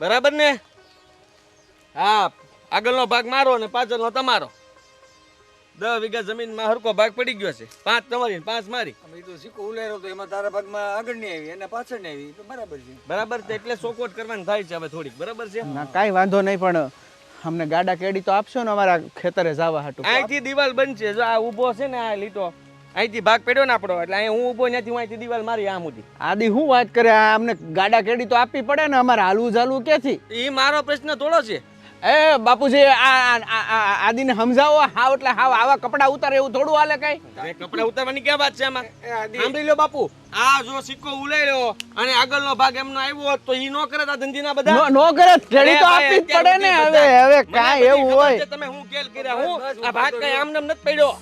બરાબર ને? હા, આગળનો ભાગ મારો અને પાછળનો તમારો. 10 વીઘા જમીનમાં હરકો ભાગ પડી ગયો છે. 5 તમારી 5 મારી. અમે તો સિક્કો ઉલાર્યો તો એમાં તારા ભાગમાં આગળ નહીં આવી અને પાછળ નહીં આવી તો બરાબર છે. બરાબર છે, એટલે સોકોટ કરવાની થાય છે હવે થોડીક. બરાબર છે? ના કાંઈ વાંધો નહીં, પણ અમને ગાડા કેડી તો આપશો ને અમારા ખેતરે જવા હાટું. અહીંથી દિવાલ બનશે. જો આ ઊભો છે ને આ લીટો, અહીંથી ભાગ પડ્યો ને આપણો, એટલે અહીં હું ઊભો ત્યાંથી હું અહીંથી દિવાલ મારી આમ સુધી. આદિ શું વાત કરે, આ અમને ગાડા કેડી તો આપવી પડે ને, અમારે હાલવું ચાલવું ક્યાંથી? એ મારો પ્રશ્ન થોડો છે. એ બાપુજી, આદિને સમજાવો. હાવ એટલે હાવ આવા કપડા ઉતારે એવું થોડું હાલે કઈ? અરે કપડા ઉતારવાની ક્યાં વાત છે આમાં? સાંભળી લો બાપુ, આ જો સિક્કો ઉલાર્યો અને આગળનો ભાગ એમનો આવ્યો હોત તો ઈ નો કરે આ ધંધીના બધા. નો કરે, કેડી તો આપવી જ પડે ને. હવે કાંઈ એવું હોય. તમે હું કેલ કર્યા, હું આ ભાગ કઈ આમ નામ નથી પડ્યો.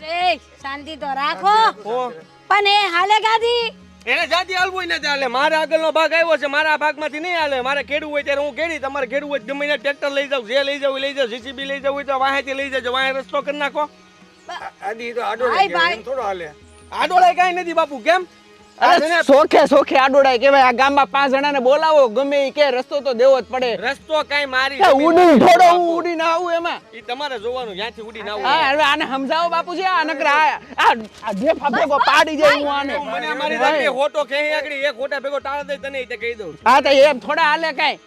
શાંતિ તો રાખો. હું પણ એ હાલે ગાદી એને જાતિ હાલવું ને ચાલે. મારે આગળનો ભાગ આવ્યો છે, મારા ભાગમાંથી નહીં હાલે. મારે ખેડવું હોય ત્યારે હું ખેડી, તમારે ખેડવું હોય ગમે એને ટ્રેક્ટર લઈ જાવ, જે લઈ જાવ લઈ જાવ, જીસીબી લઈ જવું હોય તો વાહેથી લઈ જજો, વાહે રસ્તો કરી નાખો. આદિ તો આડો ભાઈ, રહી ગયો એમ થોડો હાલે. આડોળાય કાંઈ નથી બાપુ. કેમ? અરે સોખે આડોડાય કેવાય. આ ગામમાં 5 જણાને બોલાવો, ગમે ઈ કે રસ્તો તો દેવો જ પડે. રસ્તો કાંઈ મારી ઉડી થોડો હું ઉડીને આવું એમાં. ઈ તમારે જોવાનું, જ્યાંથી ઉડીને આવું. હા, હવે આને સમજાવો બાપુજી. આ નકર આ જે ફાફેકો પાડી જાય હું આને. મને મારી સાથે હોટો ખેહી આગળ એક હોટા ભેગો ટાળ દે તને ઈ તે કહી દઉં. હા તો એમ થોડા હાલે કાંઈ?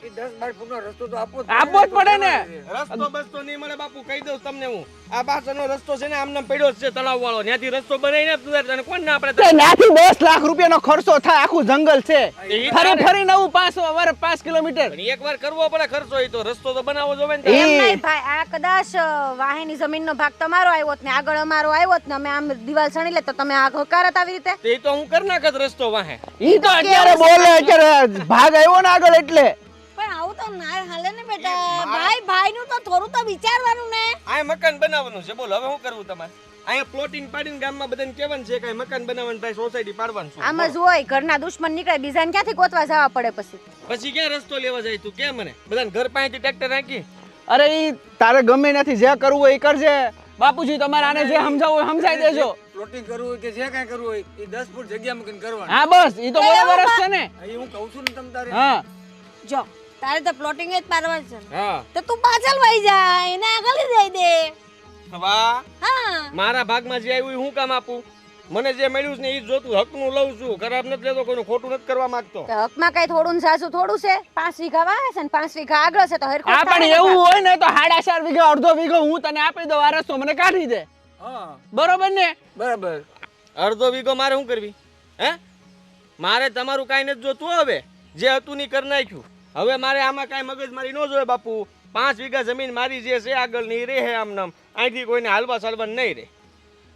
એ 10-12 ફૂટનો રસ્તો તો આપવો આપવો જ પડે ને. રસ્તો બસ્તો નહીં મળે બાપુ, કહી દઉં તમને હું. આ પાછળનો રસ્તો છે ને આમને પડ્યો જ છે તળાવ વાળો, ત્યાંથી રસ્તો બનાવીને તને કોણ ના આપણે તે નાથી 10 લાખ રૂપિયાનો ખર્ચો થાય. આખું જંગલ છે, ફરી નવું 5 કિલોમીટર. પણ એકવાર કરવો પડે ખર્ચો. ઈ તો રસ્તો તો બનાવવો જોવે ને. એમ નહીં ભાઈ, આ કદાચ વાહેની જમીનનો ભાગ તમારો આવ્યો ને આગળ અમારો આવ્યો ને અમે આમ દિવાલ સણી લે તો તમે આ ઘોકારત આવી રીતે. તે તો હું કરી નાખત રસ્તો વાહે. ઈ તો અત્યારે બોલે, અત્યારે ભાગ આવ્યો ને આગળ એટલે. પણ આવું તો ના હાલે ને બેટા. ભાઈ નું તો થોડું તો વિચારવાનું ને. આ મકાન બનાવવાનું છે, બોલો હવે શું કરવું તમારે? અહીંયા પ્લોટિંગ પાડીને ગામમાં બધાને કહેવાનું છે કે મકાન બનાવવાનું ભાઈ, સોસાયટી પાડવાનું છે. આમાં જ હોય, ઘરના દુશ્મન નીકળે, બીજાને ક્યાંથી ગોતવા જવા પડે પછી. પછી ક્યાં રસ્તો લેવા જાય તું? કે મને બધાને ઘર પાસેથી ટ્રેક્ટર રાખી? અરે ઈ તારે ગમે નથી, જે કરવું હોય એ કરજે. બાપુજી તમારે આને જે સમજાવવું હોય સમજાઈ દેજો. પ્લોટિંગ કરવું હોય કે જે કાંઈ કરવું હોય એ 10 ફૂટ જગ્યા મૂકીને કરવાનું. હા બસ, ઈ તો બરાબર જ છે ને. એ હું કહું છું ને તમ તારે. હા જો તારે તો પ્લોટિંગ જ પાડવાનું છે ને. હા તો તું પાછળ વહી જા, એને આગળ જઈ દે. વાહ, હા મારા ભાગમાં જે આવ્યું હું કામ આપું? મને જે મળ્યું છે ને ઈ જ જોતું. હકનું લઉં છું, ખરાબ નથી લેતો, કોઈનું ખોટું નથી કરવા માંગતો. તો હકમાં કઈ થોડું ને સાસુ થોડું છે. 5 વીઘા વાવે છે ને 5 વીઘા આગળ છે તો હરખું હા, પણ એવું હોય ને તો 4.5 વીઘા અડધો વીઘો હું તને આપી દઉં. આ રસ્તો મને કાઢી દે. હા બરોબર ને? બરાબર. અડધો વીઘો મારે શું કરવી? હે, મારે તમારું કાંઈ નથી જોતું. હવે જે હતું ની કરી નાખ્યું. હવે મારે આમાં કાંઈ મગજ મારી ન જોઈએ બાપુ. 5 વીઘા જમીન મારી જે છે આગળ ની રહે આમ નામ. અહીંથી કોઈને હાલવા ચાલવા નહીં રહે.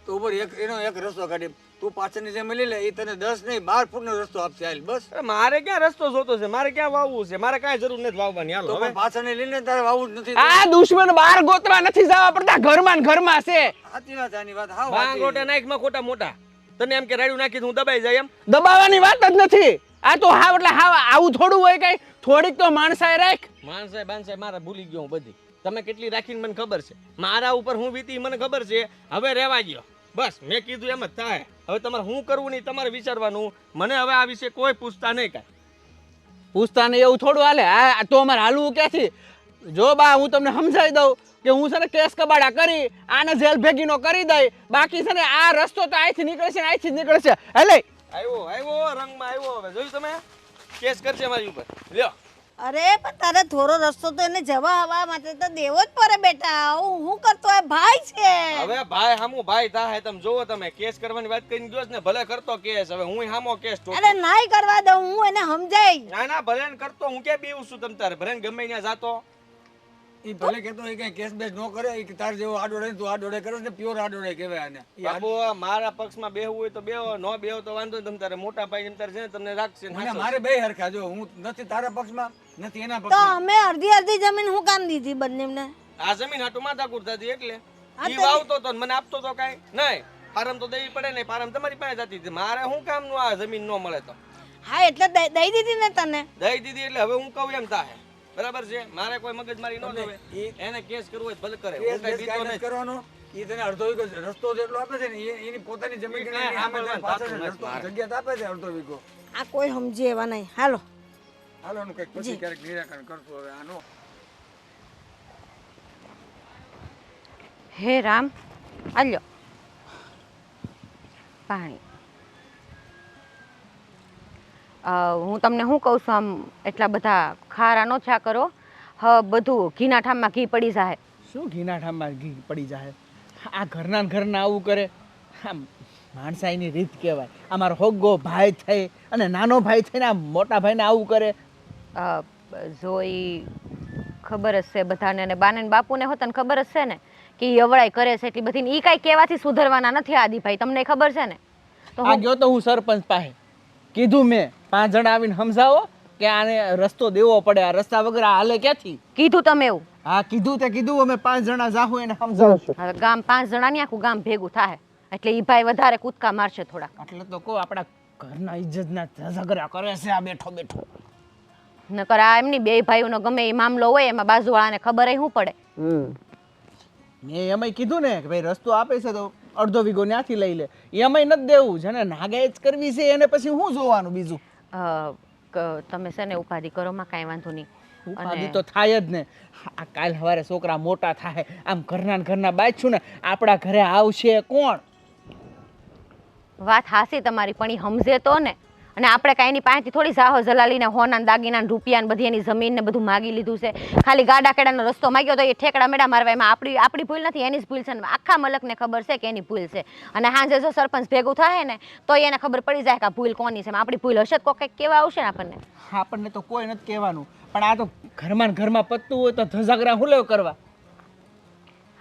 તો ઉપર એનો એક રસ્તો કાઢી તું પાછળની જે મળી લે એ તને 10 નહીં 12 ફૂટનો રસ્તો આપશે. હાલ બસ. અરે મારે ક્યાં રસ્તો જોતો છે? મારે ક્યાં વાવવું છે? મારે કાંઈ જરૂર નથી વાવવાની. હાલો તો હવે પણ પાછળની લઈને તારે વાવું જ નથી. આ દુશ્મન બહાર ગોતવા નથી જવા પડતા, ઘરમાં ને ઘરમાં છે. સાચી વાત આની વાત. હા બાંગોટા નાખમાં ખોટા મોટા. તને એમ કે રાડ્યું નાખી હું દબાઈ જાય એમ? દબાવવાની વાત જ નથી. આ તો હાવ એટલે હાવ આવું થોડું હોય કઈ. થોડીક તો માણસાઈ રાખ. બાનસાઈ મારા ભૂલી ગયો હું બધી. તમે કેટલી રાખીને મને ખબર છે. મારા ઉપર હું વીતી મને ખબર છે. હવે રહેવા દ્યો બસ. મેં કીધું એમ જ થાય. હવે તમારે શું કરવું નહીં તમારે વિચારવાનું. મને હવે આ વિશે કોઈ પૂછતા નહીં કાંઈ. પૂછતા ને એવું થોડું હાલે. આ તો અમારે હાલવું ક્યાંથી? જો બા, હું તમને સમજાવી દઉં કે હું છે ને કેસ કબાડા કરી આને જેલ ભેગીનો કરી દઈ. બાકી છે ને આ રસ્તો તો અહીંથી નીકળે છે, અહીંથી જ નીકળે છે. હેલે આવ્યો રંગમાં આવ્યો. હવે જોયું તમે? કેસ કરશે મારી ઉપર. લ્યો. અરે પણ તારે થોડો રસ્તો તો એને જવા આવવા માટે તો દેવો જ પડે બેટા. હું કરતો એ ભાઈ છે. હવે ભાઈ હામું ભાઈ થાય. તમે જોવો, તમે કેસ કરવાની વાત કરીને ગયો ને, ભલે કરતો કેસ. હવે હું હામો કેસ અરે નાઈ કરવા દઉં, હું એને સમજાય. ના ભલે ને કરતો. હું ક્યાં બીવું છું? તમ તારે ભલે ને ગમે ત્યાં જાતો. એ ભલે કેતો એ કઈ કેસ બેસ ન કરે. એ તાર જેવો આડોડે તું આડોડે કરો ને પ્યોર આડોડે કહેવાય આને. બાબુ મારા પક્ષમાં બેહવું હોય તો બેહો, ન બેહો તો વાંધો નહીં. તમ તારે મોટા ભાઈ તમ તારે છે ને તમને રાખશે. મને મારે બે હરખા. જો હું નથી તારા પક્ષમાં નથી એના તો પક્ષમાં. અમે અડધી જમીન હું કામ દીધી બંનેને? આ જમીન હાટુ માથાકૂટ થતી એટલે ઈ વાવતો તો મને આપતો તો કાઈ નહીં. પારમ તો દેવી પડે ને. પારમ તમારી પાસે જતી હતી. મારે શું કામ નું આ જમીન ન મળે તો? હા એટલે દઈ દીધી ને તને. દઈ દીધી એટલે હવે હું કહું એમ થાય. બરાબર છે? મારે કોઈ મગજમારી ન જોવે. એને કેસ કરવો હોય ભલે કરે. હું કઈ બીતો નહીં કરવાનો. એ તને અડધો વીઘો રસ્તો જેટલો આપે છે ને એની પોતાની જમીન જગ્યા આપે છે અડધો વીઘો. આ કોઈ સમજે એવા નહીં. હાલો હાલો ને કંઈક પછી ક્યારેક નિરાકરણ કરશું હવે આનો. હે રામ, આલ્યો પાણી. હું તમને શું કહું છું, આમ એટલા બધા ખારા નો છા કરો. બધું ઘીના ઠામમાં ઘી પડી જાય. શું ઘીના ઠામમાં ઘી પડી જાય? આ ઘરના ને ઘરના આવું કરે, આમ માણસાઈની રીત કહેવાય. અમારો હોગો ભાઈ થઈ અને નાનો ભાઈ થઈને આ મોટા ભાઈને આવું કરે. જોઈ ખબર જ છે બધાને, અને બાને ને બાપુને હોતા ને ખબર જ છે ને કે ઈ અવળાઈ કરે છે એટલી બધી. ઈ કાંઈ કહેવાથી સુધરવાના નથી આદિભાઈ, તમને ખબર છે ને. તો આ ગયો તો હું સરપંચ પાસે, કીધું મેં 5 જણા આવીને સમજાવો કે આને રસ્તો દેવો પડે, આ રસ્તા વગર આ હાલે ક્યાંથી. કીધું તમે એવું? હા કીધું તે કીધું, અમે 5 જણા જાહું એને સમજાવશું. હવે ગામ 5 જણાની આખું ગામ ભેગું થાય એટલે ઈ ભાઈ વધારે કૂદકા મારશે થોડા. એટલે તો કહો આપણા ઘરના ઇજ્જતના ઝઘડા કરે છે આ બેઠો બેઠો. નકર આ એમની બે ભાઈઓનો ગમે એ મામલો હોય એમાં બાજુવાળાને ખબર શું પડે. મેં એમાંય કીધું ને કે ભાઈ રસ્તો આપે છે તો અડધો વીઘો ત્યાંથી લઈ લે. એમાંય નથી દેવું, જેને નાગાઈ જ કરવી છે એને પછી શું જોવાનું બીજું. તમે છે ને ઉપાધિ કરો માં કાંઈ વાંધો નહીં. ઉપાધિ તો થાય જ ને. આ કાલ સવારે છોકરા મોટા થાય, આમ ઘરના બાજશું ને આપણા ઘરે આવશે કોણ? વાત હાસી તમારી, પણ ઈ સમજે તો ને. અને આપણે કાંઈ એની પાસેથી થોડી જાહો જલાલીને હોના દાગીના ને રૂપિયા ને બધી એની જમીન ને બધું માગી લીધું છે. ખાલી ગાડા કેડાનો રસ્તો માગ્યો તો એ ઠેકડા મેડા મારવા, એમાં આપણી ભૂલ નથી, એની જ ભૂલ છે. આખા મલકને ખબર છે કે એની ભૂલ છે. અને હાંજે જો સરપંચ ભેગું થાય ને તો એને ખબર પડી જાય કે આ ભૂલ કોની છે. આપણી ભૂલ હશે તો કંઈક કેવા આવશે ને આપણને. આપણને તો કોઈ નથી કહેવાનું, પણ આ તો ઘરમાં પત્તું હોય તો ધજાગરા હું લેવ કરવા.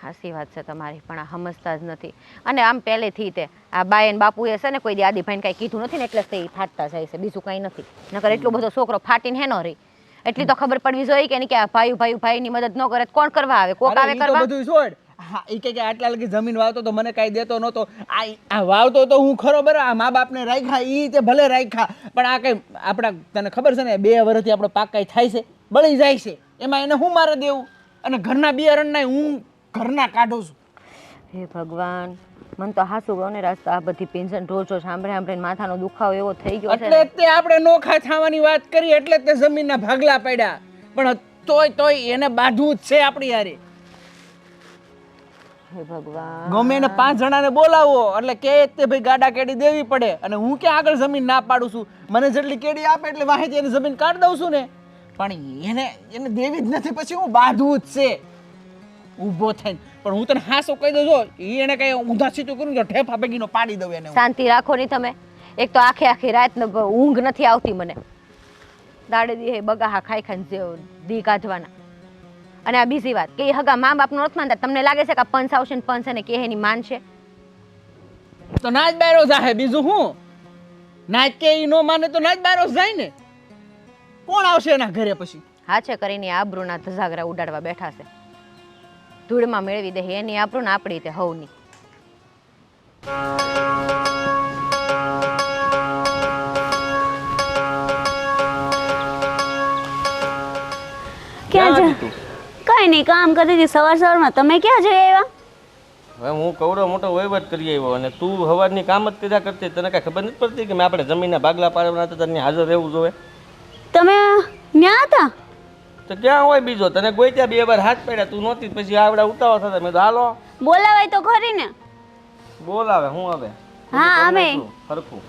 હાસી વાત છે તમારી, પણ આ સમજતા જ નથી. અને આમ પહેલેથી તે આ બાયન બાપુએ છે ને કોઈ દી આદિભાઈને કાંઈ કીધું નથી ને એટલે જ તે ફાટતા જાય છે, બીજું કાંઈ નથી. નકર એટલો બધો છોકરો ફાટીને હેનો રહી. એટલી તો ખબર પડવી જોઈએ કે નહીં કે આ ભાઈની મદદ ન કરે કોણ કરવા આવે? કોક આવે કરવા. બધું છોડ. હા એ કે આટલા લગી જમીન વાવતો તો મને કાંઈ દેતો નહોતો. આ વાવતો તો હું ખરો બરાબર, આ મા બાપને રાખ્યા ઈ તે ભલે રાખ્યા, પણ આ કઈ આપણા તને ખબર છે ને 2 વર્ષથી આપણો પાક કાંઈ થાય છે, બળી જાય છે, એમાં એને હું મારે દેવું? અને ઘરના બિયારણના હું ઘરના કાઢું છું. હે ભગવાન, મને તો હાસુ ગયો ને રાસ્તા આ બધી પેન્શન રોજ સાંભળીને માથાનો દુખાવો એવો થઈ ગયો છે. એટલે તે આપણે નોખા થવાની વાત કરી એટલે તે જમીનના ભાગલા પડ્યા, પણ તોય એને બાંધવું જ છે આપણી યારે. હે ભગવાન, ગમે એને 5 જણાને બોલાવો એટલે કે તે ભાઈ ગાડા કેડી દેવી પડે. અને હું ક્યાં આગળ જમીન ના પાડું છું? મને જેટલી કેડી આપે એટલે વાહેથી એને જમીન કાઢી દઉં છું ને. પણ એને દેવી જ નથી, પછી હું બાંધવું જ છે ઊભો થઈને. પણ હું તને હાસો કહી દઉં, જો એને કઈ ઊંધા સીધું કરું તો ઠેફા ભેગીનો પાડી દઉં એને. શાંતિ રાખો નહીં તમે. એક તો આખી રાત ઊંઘ નથી આવતી મને. દાડે દી બગાહા ખાઈ દી કાઢવાના. અને આ બીજી વાત કે એ હગા મા બાપનો નથી માનતા. તમને લાગે છે કે પંચ આવશે ને પંચ એને કે એની માનશે? તો ના જ બાયરો જાહે, બીજું હું? ના જ કે ઈ નો માને તો ના જ બાયરો જાય ને. કોણ આવશે એના ઘરે પછી? હાચે કરીને આબરૂના ધજાગરા ઉડાડવા બેઠા છે. ધૂળમાં મેળવી દે એની આબરૂ ને આપણી તે હવની. ક્યાં જા? કઈ નહીં, કામ કરતી હતી સવારમાં. તમે ક્યાં જઈ આવ્યા? હવે હું કવડો મોટો વહીવટ કરી આવ્યો અને તું સવારની કામ જ કર્યા કરતી, તને કાંઈ ખબર નથી પડતી કે મેં આપણે જમીનના ભાગલા પાડવાના હતા, તને હાજર રહેવું જોઈએ. તમે ન્યા હતા? તો ક્યાં હોય બીજો? તને ગોત્યા 2 વાર હાથ પડ્યા, તું નહોતી, પછી આવડા ઉતાવળ થતા. મેં તો હાલો બોલાવાય તો ખરી ને. બોલાવે હું હવે. હા અમે સરખું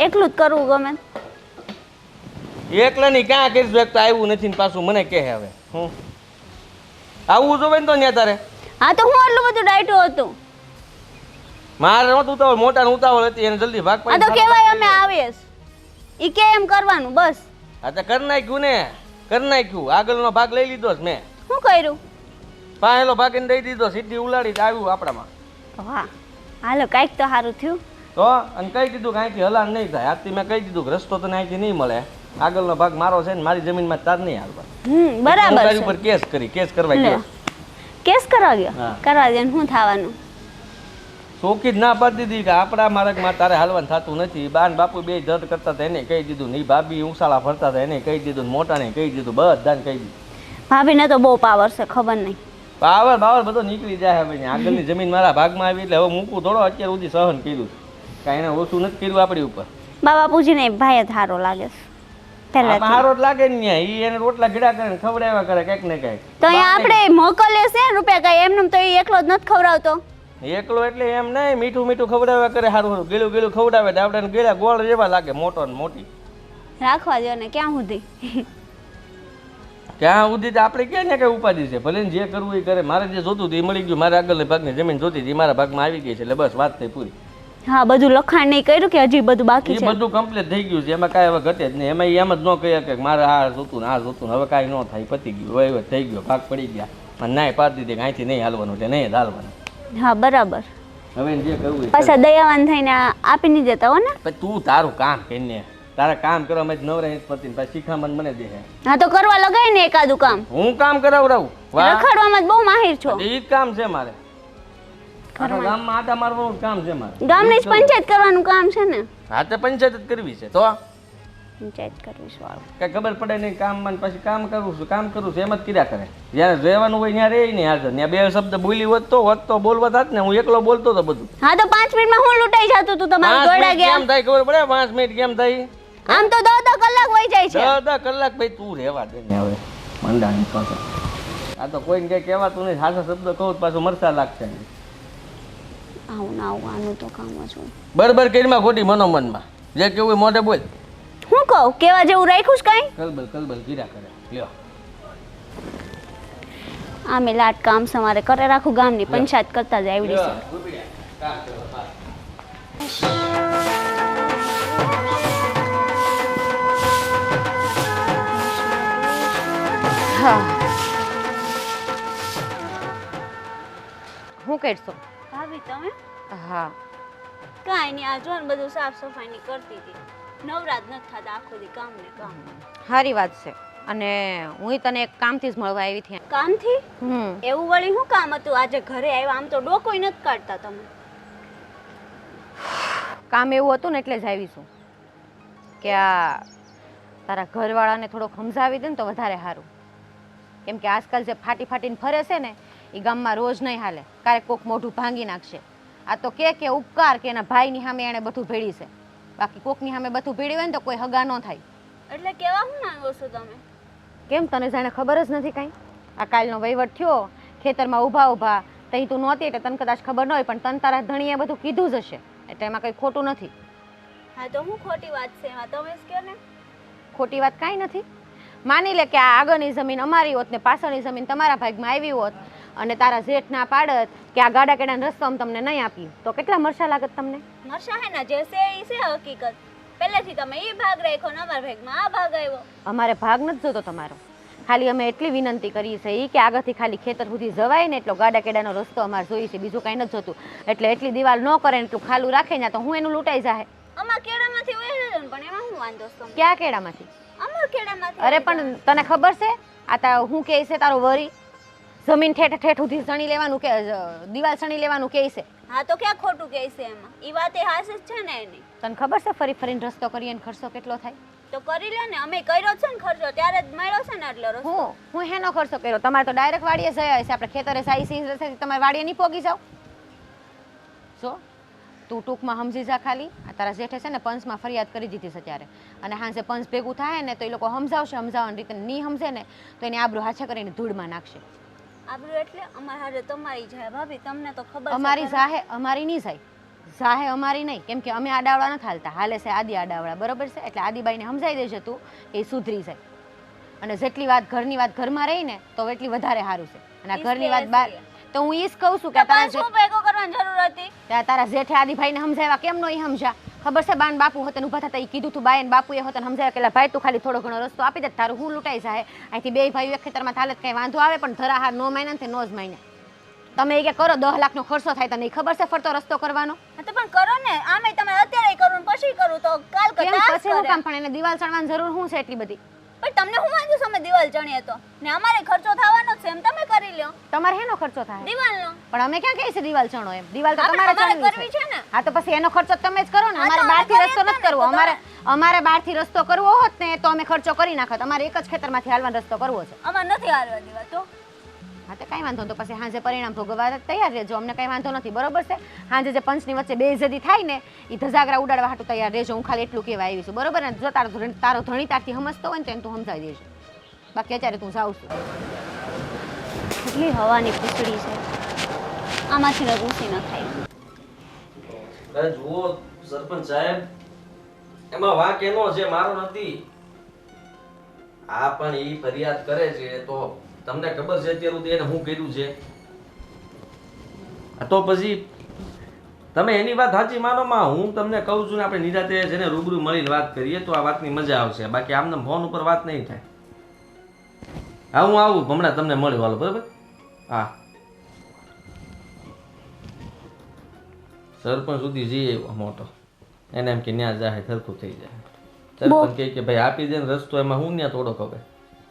એકલું જ કરવું ગમે. એકલાની ક્યાં કરીશું? એક તો આવ્યું નથી ને પાછું મને કહે હવે હું આવવું જોવે ને તો ત્યાં તારે. હા તો હું આટલું બધું ડાયટું હતું. મારે નહોતું ઉતાવળ, મોટાને ઉતાવળ હતી, એને જલ્દી ભાગ આ તો કહેવાય અમે આવીએ. ઈ કે એમ કરવાનું બસ. હા તો કરી નાખ્યું ને, કરી નાખ્યું. આગળનો ભાગ લઈ લીધો છે મેં. શું કર્યું? પાયેલો ભાગીને દઈ દીધો, સીધી ઉલાડી આવ્યું આપણામાં. વાહ, હાલો કાંઈક તો સારું થયું. તો અને કહી દીધું કે અહીંથી હલાન નહીં થાય. આજથી મેં કહી દીધું કે રસ્તો તને અહીંથી નહીં મળે, આગળનો ભાગ મારો છે ને મારી જમીનમાં તાર નહીં હાલવા. બરાબર તારી ઉપર કેસ કરવા ગયો. કેસ કરવા ગયો? હા. કરવા દે, શું થવાનું? ચોખ્ખી જ ના પાડી દીધી કે આપણા માર્ગમાં તારે હાલવાનું થતું નથી. બાન બાપુ 2 ધડ કરતા હતા એને કહી દીધું, ની ભાભી ઉસાળા ફરતા હતા એને કહી દીધું, મોટાને કહી દીધું, બધાને કહી દીધું. ભાભીને તો બહુ પાવર છે, ખબર નહીં. પાવર બધો નીકળી જાય હવે. આગળની જમીન મારા ભાગમાં આવી એટલે હવે મૂકું થોડો, અત્યાર સુધી સહન કર્યું કાંઈ એને ઓછું નથી કર્યું આપણી ઉપર. બાપુજીને ભાઈ જ સારો લાગે છે. પહેલાથી હારો જ લાગે ને ન્યા. ઈ એને રોટલા ઘીડા કરે ને ખવડાવ્યા કરે કંઈક ને કંઈક. તો અહીંયા આપણે મોકલે છે ને રૂપિયા કઈ એમને તો એ એકલો જ નથી ખવડાવતો. એકલો એટલે એમ નહીં, મીઠું મીઠું ખવડાવ્યા કરે, સારું સારું ગીલું ગીલું ખવડાવે તો આપણે ગીલા ગોળ જેવા લાગે, મોટો ને મોટી. રાખવા દો ને ક્યાં સુધી. ત્યાં સુધી તો આપણે ક્યાં ને કઈ ઉપાધિ છે, ભલે ને જે કરવું એ કરે. મારે જે જોતું હતું એ મળી ગયું, મારા આગળની ભાગની જમીન જોતી હતી મારા ભાગમાં આવી ગઈ છે, એટલે બસ વાત થઈ પૂરી. હા બધું લખાણ નહીં કર્યું કે હજી બધું બાકી એ છે. બધું કમ્પ્લીટ થઈ ગયું છે, એમાં કાંઈ હવે ઘટે જ નહીં. એમાં એમ જ ન કહે કે મારે આ જોતું ને આ જોતું, હવે કાંઈ ન થાય, પતી ગયું, વહીવટ થઈ ગયો, ભાગ પડી ગયા, અને નાય પાડી દીધી કે અહીંથી નહીં હાલવાનું એટલે નહીં જ હાલવાનું. હા બરાબર. હવે જે કરવું એ પાછા દયાવાન થઈને આપી નહીં દેતા હો ને. કરે. પછી તું તારું કામ કરીને તારા કામ કરવામાં જ નવરાય નથી પડતી ને પાછી શીખામણ મને દે છે. હા તો કરવા લગાય ને એકાદું કામ. હું કામ કરાવડાવું? વાહ, રખડવામાં જ બહુ માહિર છો. એ જ કામ છે મારે. આખા ગામમાં આટા મારવાનું જ કામ છે મારે. ગામની જ પંચાયત કરવાનું કામ છે ને. હા તો પંચાયત જ કરવી છે. તો પંચાયત કરવી છે વાળું. કઈ ખબર પડે નહીં કામમાં ને પછી કામ કરું છું એમ જ કર્યા કરે. જ્યાં રહેવાનું હોય ત્યાં રહે નહીં હાજર. ત્યાં બે શબ્દ બોલી હોત તો બોલવા થાત ને, હું એકલો બોલતો હતો બધું. હા તો 5 મિનિટમાં હું લૂંટાઈ જતું તું તમારું 5 દોડા મિનિટ ગયા. કેમ થાય ખબર પડે? 5 મિનિટ કેમ થાય? આમ તો 10 કલાક વહી જાય છે. 10 કલાક ભાઈ તું રહેવા દે ને હવે મંડાણી પાસે. આ તો કોઈને કઈ કહેવાતું નહીં, સાચા શબ્દ કહું તો પાછું મરસા લાગશે. આવું ના આવું આનું તો કામ જ હોય. બરબર કરીમાં ખોટી મનોમનમાં જે કેવું હોય મોઢે બોલ. હું કહું કેવા જેવું રાખ્યું છે કાંઈ? કલબલ કર્યા કરે. લ્યો આમે લાટ કામ સમારે કરે રાખું, ગામની પંચાયત કરતા જ આવડી છે. હા હું કરશો? ભાભી તમે હા કાંઈ નહીં, આ જો ને બધું સાફ સફાઈની કરતી હતી. નવરાત નથી થતા આખો દી કામ ને કામ. સારી વાત છે. અને હું તને એક કામથી જ મળવા આવી હતી. કામથી? હમ એવું વળી શું કામ હતું આજે ઘરે આવ્યા? આમ તો ડોકોય નથી કાઢતા તમે. કામ એવું હતું ને એટલે જ આવી છું કે આ તારા ઘરવાળાને થોડોક સમજાવી દે ને તો વધારે સારું. કેમ કે આજકાલ જે ફાટી ફાટીને ફરે છે ને એ ગામમાં રોજ નહીં હાલે, ક્યારેક કોક મોઢું ભાંગી નાખશે. આ તો કે ઉપકાર કે એના ભાઈની સામે એણે બધું ભેળી છે, બાકી કોકની સામે બધું ભેળી હોય ને તો કોઈ હગા ન થાય. એટલે કેવા હું માંગો છો તમે? કેમ તને જાણે ખબર જ નથી કાંઈ? આ કાલનો વહીવટ થયો, ખેતરમાં ઊભા તઈ તું નહોતી એટલે તને કદાચ ખબર ન હોય, પણ તને તારા ધણીએ બધું કીધું જ હશે, એટલે એમાં કંઈ ખોટું નથી. હા તો હું ખોટી વાત છે એમાં? તમે જ કહો ને. ખોટી વાત કાંઈ નથી. માની લે કે આ આગળની જમીન અમારી હોત ને પાછળની જમીન તમારા ભાગમાં આવી હોત અને તારા જેઠ ના પાડત કે આ ગાડા કેડાનો રસ્તો અમે તમને નહીં આપી તો કેટલા મરસા લાગત તમને? મરસા હે ને જે છે ઈ છે હકીકત. પહેલેથી તમે ઈ ભાગ રાખ્યો ને અમારા ભાગમાં આ ભાગ આવ્યો. અમારે ભાગ નથી જોતો તમારો, ખાલી અમે એટલી વિનંતી કરી છે કે આગળથી ખાલી ખેતર સુધી જવાય ને એટલો ગાડા કેડાનો રસ્તો અમારે જોઈએ છે, બીજું કાંઈ નથી જોતું. એટલે એટલી દિવાલ ન કરે ને એટલું ખાલું રાખે ને તો હું એનું લૂંટાઈ જાય. અમાર કેડામાંથી હોય છે પણ એમાં હું વાંધો છે તમને? ક્યાં કેડામાંથી? અમાર કેડામાંથી. અરે પણ તને ખબર છે આ હું કહે છે તારો વરી જમીન ઠેઠ ઠેઠ સુધી સણી લેવાનું કે દિવાલ સણી લેવાનું કહે છે? હા તો ક્યાં ખોટું કહે છે એમાં? ઈ વાત એ હાસ જ છે ને એની. તને ખબર છે ફરી ફરીને રસ્તો કરીએ ને ખર્ચો કેટલો થાય? તો કરી લ્યો ને, અમે કર્યો છે ને ખર્ચો ત્યારે જ મળ્યો છે ને એટલો રસ્તો. હું હેનો ખર્ચો કર્યો? તમારે તો ડાયરેક્ટ વાડીએ જયા છે, આપણે ખેતરે સાઈ સિંહ રસ્તે તમારે વાડીએ નહીં પોગી જાવ. જો તું ટૂંકમાં સમજી જા ખાલી. આ તારા જેઠે છે ને પંચમાં ફરિયાદ કરી દીધી છે ત્યારે, અને હાંસે પંચ ભેગું થાય ને તો એ લોકો સમજાવવાની રીતે નહીં સમજે ને તો એની આબરૂ હાછા કરીને ધૂળમાં નાખશે. આબરૂ એટલે અમાર હારે તમારી જાય ભાભી, તમને તો ખબર છે. અમારી જાહે અમારી નહીં જાય, જાહે અમારી નહીં, કેમ કે અમે આડાવડા નથી હાલતા, હાલે છે આદિ આડાવડા, બરોબર છે? એટલે આદિબાઈને સમજાઈ દેજે તું એ સુધરી જાય. અને જેટલી વાત ઘરની વાત ઘરમાં રહી ને તો એટલી વધારે સારું છે. અને આ ઘરની વાત બહાર તો હું ઈ જ કહું છું કે શું ભેગો કરવાની જરૂર હતી? તારા જેઠે આદિભાઈને સમજાવ્યા કેમ નો ઈ સમજા? ખબર છે બાન બાપુ હોતે ઉભા થતા ઈ કીધું તું બાયન બાપુએ હોતે સમજાવ્યા કે ભાઈ તું ખાલી થોડો ઘણો રસ્તો આપી દે તારું હું લૂંટાઈ જાય. અહીંથી બે ભાઈઓ એક ખેતરમાં હાલત કઈ વાંધો આવે પણ ધરાહાર નો માયને ને નો જ માયને. તમે કે કરો 10 લાખનો ખર્ચો થાય તને ખબર છે ફરતો રસ્તો કરવાનો? હા તો પણ કરો ને, આમે તમે અત્યારે કરું પછી કરું તો કાલ કેમ કરતા પછી હું કામ? પણ એને દિવાલ ચણવાની જરૂર શું છે એટલી બધી? પણ તમને હું વાંધો છે અમે દિવાલ ચણીએ તો ને અમારે ખર્ચો થવાનો છે એમ તમે કરી લ્યો. તમારે હેનો ખર્ચો થાય? દિવાલનો. પણ અમે ક્યાં કહીએ છે દિવાલ ચણો એમ? દિવાલ તો આપણે તમારે કરવી ચણવી છે છે ને. હા તો પછી એનો ખર્ચો તમે જ કરો ને. અમારે બહારથી રસ્તો નથી કરવો. અમારે બહારથી રસ્તો કરવો હોત ને તો અમે ખર્ચો કરી નાખત. અમારે એક જ ખેતરમાંથી હાલવાનો રસ્તો કરવો છે. અમાર નથી હાલવા દેવા તો હા તો કાંઈ વાંધો નહીં. તો પછી સાંજે પરિણામ ભોગવવા તૈયાર રહેજો. અમને કાંઈ વાંધો નથી, બરોબર છે? સાંજે જે પંચની વચ્ચે બેઇજ્જતી થાય ને એ ધજાગરા ઉડાડવા હાટું તૈયાર રહેજો. હું ખાલી એટલું કહેવા આવી છું, બરોબર ને? જો તારો ધણી તારથી સમજતો હોય ને તો એને તું સમજાવી દેજો. બાકી અત્યારે તું જાઉં છું. કેટલી હવાની પૂછડી છે, આમાંથી ન રૂસી ન થાય. અરે જુઓ સરપંચ સાહેબ, એમાં વાંક એનો છે, મારો નથી. આ પણ ઈ ફરિયાદ કરે છે તો તમને ખબર છે અત્યાર સુધી એને હું કર્યું છે? તો પછી તમે એની વાત સાચી માનો માં, હું તમને કહું છું ને આપણે નિરાતે જેને રૂબરૂ મળીને વાત કરીએ તો આ વાતની મજા આવશે. બાકી આમને ફોન ઉપર વાત નહીં થાય. હા હું આવું હમણાં તમને મળ્યું, હાલો બરાબર? હા સરપંચ સુધી જઈએ મોટો, એને એમ કે ન્યા જાહે સરખું થઈ જાય. સરપંચ કહે કે ભાઈ આપી દે ને રસ્તો, એમાં હું ન્યા થોડોક હવે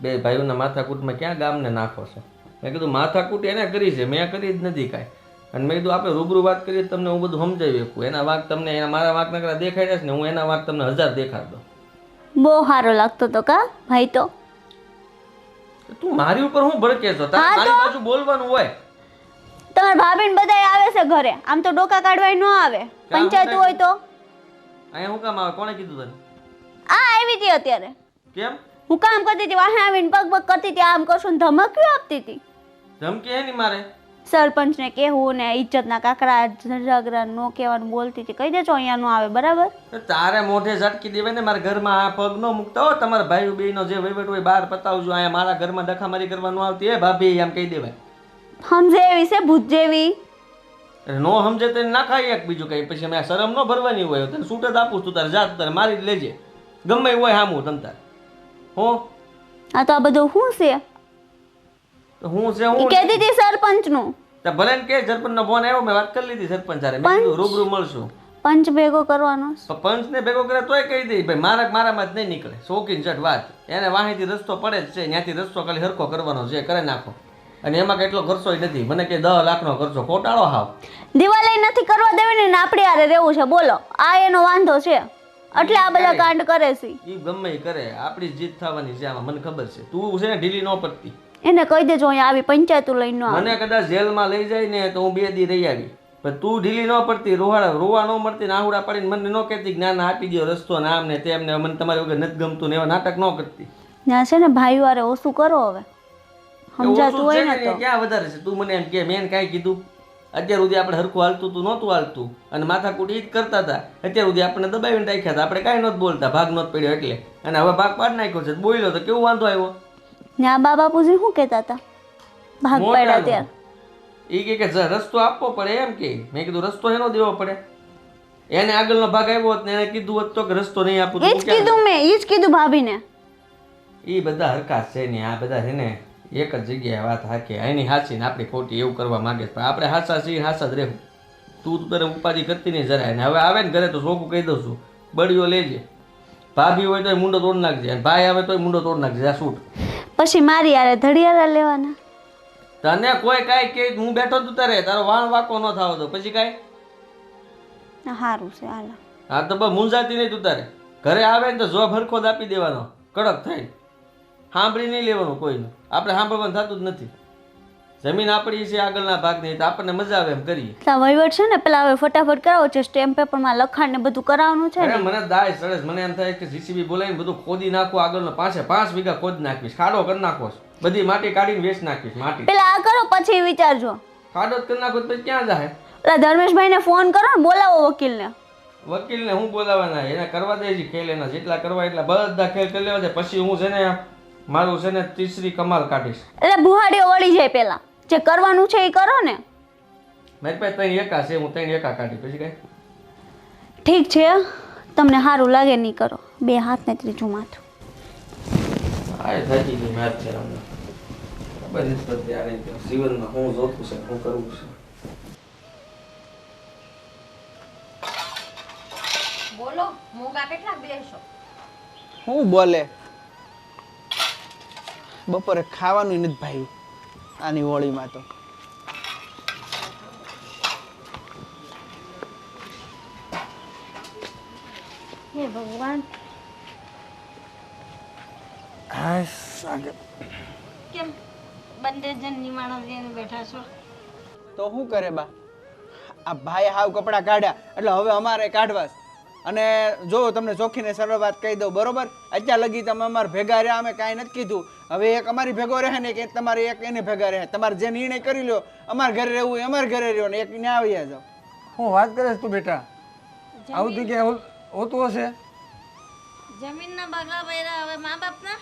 બે ભાઈઓના માથાકૂટમાં ક્યાં ગામને નાખો છે? મેં કીધું માથાકૂટ એને કરી છે, મેં કરી જ નથી કાંઈ. અને મેં કીધું આપણે રૂબરૂ વાત કરીએ તમને હું બધું સમજાવી શકું. એના વાંક તમને એના મારા વાંક નકરા દેખાડ્યા છે ને, હું એના વાંક તમને 1000 દેખાડ દઉં. બહુ સારો લાગતો તો કા ભાઈ? તો તું મારી ઉપર હું ભડકે છો? તારે મારી બાજુ બોલવાનું હોય. તમારા ભાભી ને બધા આવે છે ઘરે, આમ તો ડોકા કાઢવાય ન આવે. પંચાયત હોય તો અહીંયા હું કામ આવે? કોણે કીધું તને? આ આવી હતી અત્યારે. કેમ હું કામ કરતી હતી, વાહે આવીને પગ પગ કરતી હતી, આમ કરશું ને ધમકીઓ આપતી હતી. ધમકી હે ની મારે? સરપંચને કહેવું ને ઇજ્જતના કાકરા ઝઘડા નો કહેવાનું બોલતી હતી. કહી દેજો અહીંયા નો આવે, બરાબર? તારે મોઢે ઝટકી દેવાય ને, મારા ઘરમાં આ પગ ન મૂકતા હો. તમારા ભાઈ બેનો જે વહીવટ હોય બહાર પતાવજો. અહીંયા મારા ઘરમાં દખામારી કરવાનું આવતી હે ભાભી, એમ કહી દેવાય. સમજે એવી છે ભૂત જેવી. નો સમજે તો ના ખાઈ એક બીજું કઈ. પછી મેં શરમ ન ભરવાની હોય, તને છૂટ જ આપું તું તારે જાત તારે મારી જ લેજે, ગમે હોય હામું તમ તાર. હો આ તો આ બધું શું છે? તો હું છે ઈ હું કહેતી હતી સરપંચ નું. તો ભલે ને કે સરપંચ નો ફોન આવ્યો, મેં વાત કરી લીધી સરપંચ હારે. મેં કીધું રૂબરૂ મળશું. પંચ ભેગો કરવાનો. તો પંચ ને ભેગો કરે તોય કહી દઈ ભાઈ મારામાં જ નહીં નીકળે. શોખીન ચટ વાત. એને વાહીથી રસ્તો પડે જ છે, ત્યાંથી રસ્તો ખાલી હરખો કરવાનો છે, કરે નાખો. અને એમાં કેટલો ખર્ચો નથી. મને કે 10 લાખનો ખર્ચો, ખોટાળો હાવ. દિવાળી નથી કરવા દેવાની ને આપણે આરે રહેવું છે, બોલો આ એનો વાંધો છે. એટલે આ બધા કાંડ કરે છે. ઈ ગમે ઈ કરે, આપણી જીત થવાની છે આમાં, મને ખબર છે. તું છે ને ઢીલી ન પડતી. એને કહી દેજો અહીંયા આવી પંચાયત લઈને ન આવે. મને કદાચ જેલમાં લઈ જાય ને તો હું 2 દી રહી આવી, પણ તું ઢીલી ન પડતી, રોવા ન મળતી, આહુડા પાડીને મને ન કહેતી કે ના આપી દો રસ્તો ને આમ ને તેમ ને, મને તમારી વગર નથી ગમતું ને એવા નાટક ન કરતી. ત્યાં છે ને ભાઈઓ આરે ઓછું કરો હવે, સમજાતું હોય ને તો. ક્યાં વધારે છે? તું મને એમ કે મેં કાંઈ કીધું? અત્યાર સુધી આપણે હરખું હાલતું તું નહોતું હાલતું, અને માથાકૂટ ઈ જ કરતા હતા. અત્યાર સુધી આપણે દબાવીને રાખ્યા હતા, આપણે કાંઈ નહોતું બોલતા, ભાગ નહોતો પડ્યો એટલે. અને હવે ભાગ પાડી નાખ્યો છે, બોલ્યો તો કેવું વાંધો આવ્યો? ને આ બા બાપુજી શું કહેતા હતા ભાગ પાડ્યા ત્યારે? ઈ કે રસ્તો આપવો પડે એમ કે. મેં કીધું રસ્તો એનો દેવો પડે. એને આગળનો ભાગ આવ્યો હોત ને એને કીધું હોત તો કે રસ્તો નહીં આપું. એ જ કીધું મેં, એ જ કીધું ભાભીને. એ બધા હરખા છે ને, આ બધા છે ને એક જ જગ્યાએ વાત હાકે. એની હાચી ને આપણી ખોટી એવું કરવા માંગે છે, પણ આપણે હાચા છીએ, હાચા જ રહેવું. તું તારે ઉપાધિ કરતી નહીં જરાય. ને હવે આવે ને ઘરે તો ચોખ્ખું કહી દઉં છું, બળીઓ લેજે. ભાભી હોય તો મુંડો તોડ નાખજે, અને ભાઈ આવે તો મુંડો તોડ નાખજે. આ શૂટ પછી મારી યારે ધડિયાળા લેવાના. તને કોઈ કાંઈ કે હું બેઠો તું તારે તારો વાણ વાકો ન થાવ તો પછી કાંઈ. સારું છે હાલ. હા તો બસ મૂંઝાતી નહીં તું તારે. ઘરે આવે ને તો જોબ હરખો જ આપી દેવાનો, કડક થઈ. સાંભળી નહીં લેવાનું કોઈનું, આપણે સાંભળવાનું થતું જ નથી. જમીન આપણી છે આગળના ભાગની, તો આપણને મજા આવે એમ કરીએ. વહીવટ છે ને પેલા હવે ફટાફટ કરાવો છે, સ્ટેમ્પ પેપરમાં લખાણ ને બધું કરાવવાનું છે ને. અરે મને દાય સરસ, મને એમ થાય કે જીસીબી બોલાવીને બધું ખોદી નાખું. આગળનો 5 વીઘા ખોદ નાખીશ, ખાડો કરી નાખો, બધી માટી કાઢીને વેચ નાખીશ. માટી પેલા આ કરો પછી વિચારજો. ખાડો જ કરી નાખો પછી ક્યાં જાય? પેલા ધર્મેશભાઈ ને ફોન કરો ને, બોલાવો વકીલને. વકીલને હું બોલાવાના? એને કરવા દે છે ખેલ, એના જેટલા કરવા એટલા બધા ખેલ કરી લેવા છે. પછી હું છે ને મારું છે ને તીસરી કમાલ કાઢીશ. એટલે બુહાડીઓ વળી જાય, પેલા જે કરવાનું છે એ કરો ને. મારી પાસે 3 એકા છે, હું 3 એકા કાઢી પછી કઈ. ઠીક છે, તમને સારું લાગે નહીં કરો. 2 હાથ ને 3જું માથું. આ થાકી ગઈ મેચ છે અમને. ખબર નથી પડતી આ જીવનમાં હું જોતું છે, હું કરવું છે. બોલો મૂંગા કેટલા બેસો? હું બોલે બપોરે ખાવાનું નથી ભાઈ આની હોળીમાં તો. હે ભગવાન, હાશ, કેમ બંને જણ નિમાણો લઈને બેઠા છો. તો શું કરે બા, આ ભાઈ હાવ કપડાં કાઢ્યા એટલે હવે અમારે કાઢવા છે. અને જો તમને ચોખ્ખીને સરળ વાત કહી દઉં, બરોબર, અત્યાર લગી તમે અમારે ભેગા રહ્યા, અમે કાંઈ નથી કીધું. હવે એક અમારી ભેગો રહે ને એક તમારે એક એને ભેગા રહે. તમારે જે નિર્ણય કરી લો, અમારે ઘરે રહેવું એ અમારે ઘરે રહ્યો ને એક ને આવી જાઓ. હું વાત કરે છે તું બેટા? આવું તું ક્યાં હોતું હશે? જમીનના ભાગલા ભર્યા હવે મા બાપના.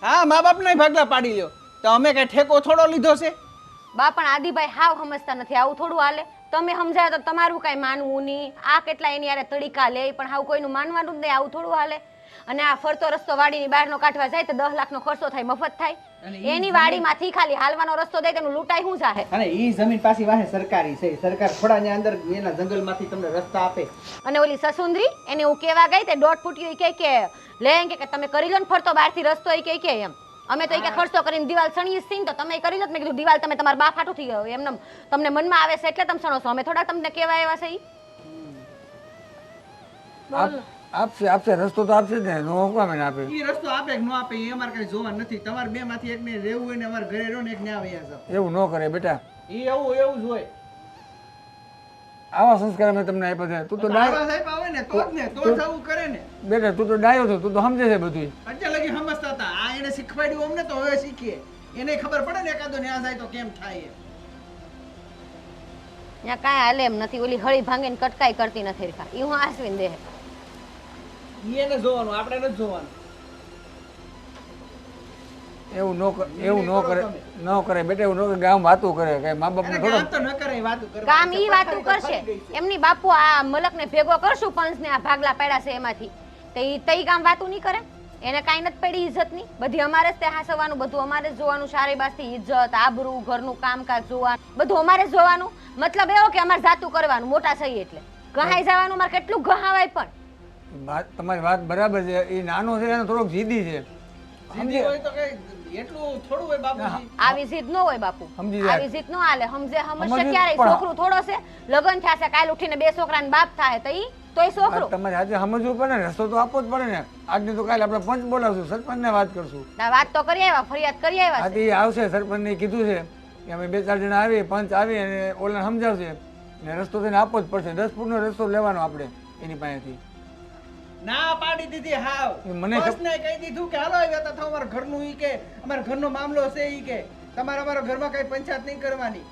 હા, મા બાપને ભાગલા પાડી લ્યો તો અમે કઈ ઠેકો થોડો લીધો છે? બા પણ આદિભાઈ હાવ સમજતા નથી, આવું થોડું હાલે. તમે સમજાય તો તમારું કાંઈ માનવું નહીં. આ કેટલા એની યારે તડીકા લે પણ હાવ કોઈનું માનવાનું જ નહીં, આવું થોડું હાલે. અને આ ફરતો રસ્તો વાડીની બહારનો કાઢવા જાય તો 10 લાખનો ખર્ચો થાય, મફત થાય. એની વાડીમાંથી ખાલી હાલવાનો રસ્તો થાય તેનું લૂંટાઈ શું જાહે? અને ઈ જમીન પાછી વાહે સરકારી છે, સરકાર થોડા અંદર એના જંગલમાંથી તમને રસ્તા આપે. અને ઓલી સસુંદરી એને હું કેવા ગઈ તે 1.5 ફૂટ કે લે કે તમે કરી લો ને ફરતો બહારથી રસ્તો એ કે એમ. અમે તો એ ખર્ચો કરીને દિવાલ સણીએ છીએ તો તમે કરી લો. મેં કીધું દિવાલ તમે તમારા બા ફાટું થઈ ગયો એમને તમને મનમાં આવે છે એટલે તમે સણો છો, અમે થોડા તમને કેવા એવા છે. આપશે રસ્તો તો આપશે જ ને, નો કામ એને આપે. ઈ રસ્તો આપે કે ન આપે એ અમારે કઈ જોવા નથી. તમારે બે માંથી એકને રહેવું હોય ને અમારે ઘરે રહો ને એકને આવ્યા જાવ. એવું ન કરે બેટા, ઈ એવું જ હોય. આવા સંસ્કાર અમે તમને આપ્યા છે. તું તો ડાયો આવા સાહેબ આવે ને તો જ ને તો જ આવું કરે ને. બેટા, તું તો ડાયો છો, તું તો સમજે છે બધું. અત્યાર લગી સમજતા હતા, આ એને શીખવાડ્યું અમને તો હવે શીખીએ. એને ખબર પડે ને એકાદો ન્યા જાય તો કેમ થાય. ત્યાં કાંઈ હાલે એમ નથી. ઓલી હળી ભાંગીને કટકાઈ કરતી નથી રેખા, ઈ હું આસવીને દે. ઈ એને જોવાનું, આપણે નથી જોવાનું. એવું ન કરે બેટા, એવું ન કરે. ગામ વાતું કરે કઈ મા બાપ ને થોડો. કામ તો ન કરે, એ વાતું કરે. કામ ઈ વાતું કરશે એમની બાપુ. આ મલકને ભેગો કરશું પંચને, આ ભાગલા પડ્યા છે એમાંથી તો ઈ તઈ કામ વાતું નહીં કરે. એને કાંઈ નથી પડી ઇજ્જતની. બધી અમારે જ તે હાસવાનું, બધું અમારે જ જોવાનું. સારી બાસથી ઇજ્જત, આબરૂ, ઘરનું કામકાજ જોવાનું, બધું અમારે જ જોવાનું. મતલબ એવો કે અમારે જાતું કરવાનું, મોટા થઈ એટલે ગહાઈ જવાનું. અમારે કેટલું ગહાવાય પણ. તમારી વાત બરાબર છે. એ નાનો છે એને થોડોક જીદી છે. જિંદગી હોય તો કઈ એટલું થોડું હોય બાપુજી. આવી જીદ ન હોય બાપુ, સમજી જાય. આવી જીદ ન હાલે. સમજશે સમજી ક્યારે? પણ- છોકરું થોડો છે, લગ્ન થયા છે, કાલ ઉઠીને 2 છોકરાને બાપ થાય તો ઈ તોય છોકરો. તમારે આજે સમજવું પડે ને, રસ્તો તો આપવો જ પડે ને. આજની તો કાલે આપણે પંચ બોલાવશું, સરપંચ ને વાત કરશું. ના, વાત તો કરી આવ્યા, ફરિયાદ કરી આવ્યા છે. આજે એ આવશે, સરપંચ ને કીધું છે કે અમે 2-4 જણા આવી, પંચ આવી અને ઓલાને સમજાવશે ને રસ્તો તેને આપવો જ પડશે. 10 ફૂટનો રસ્તો લેવાનો આપણે એની પાસેથી. ના પાડી દીધી હાવ. મને બસને કહી દીધું કે હાલો આવ્યા તા અમારા ઘરનું ઈ કે અમારા ઘરનો મામલો છે ઈ કે તમારે અમારા ઘરમાં કઈ પંચાયત નહીં કરવાની.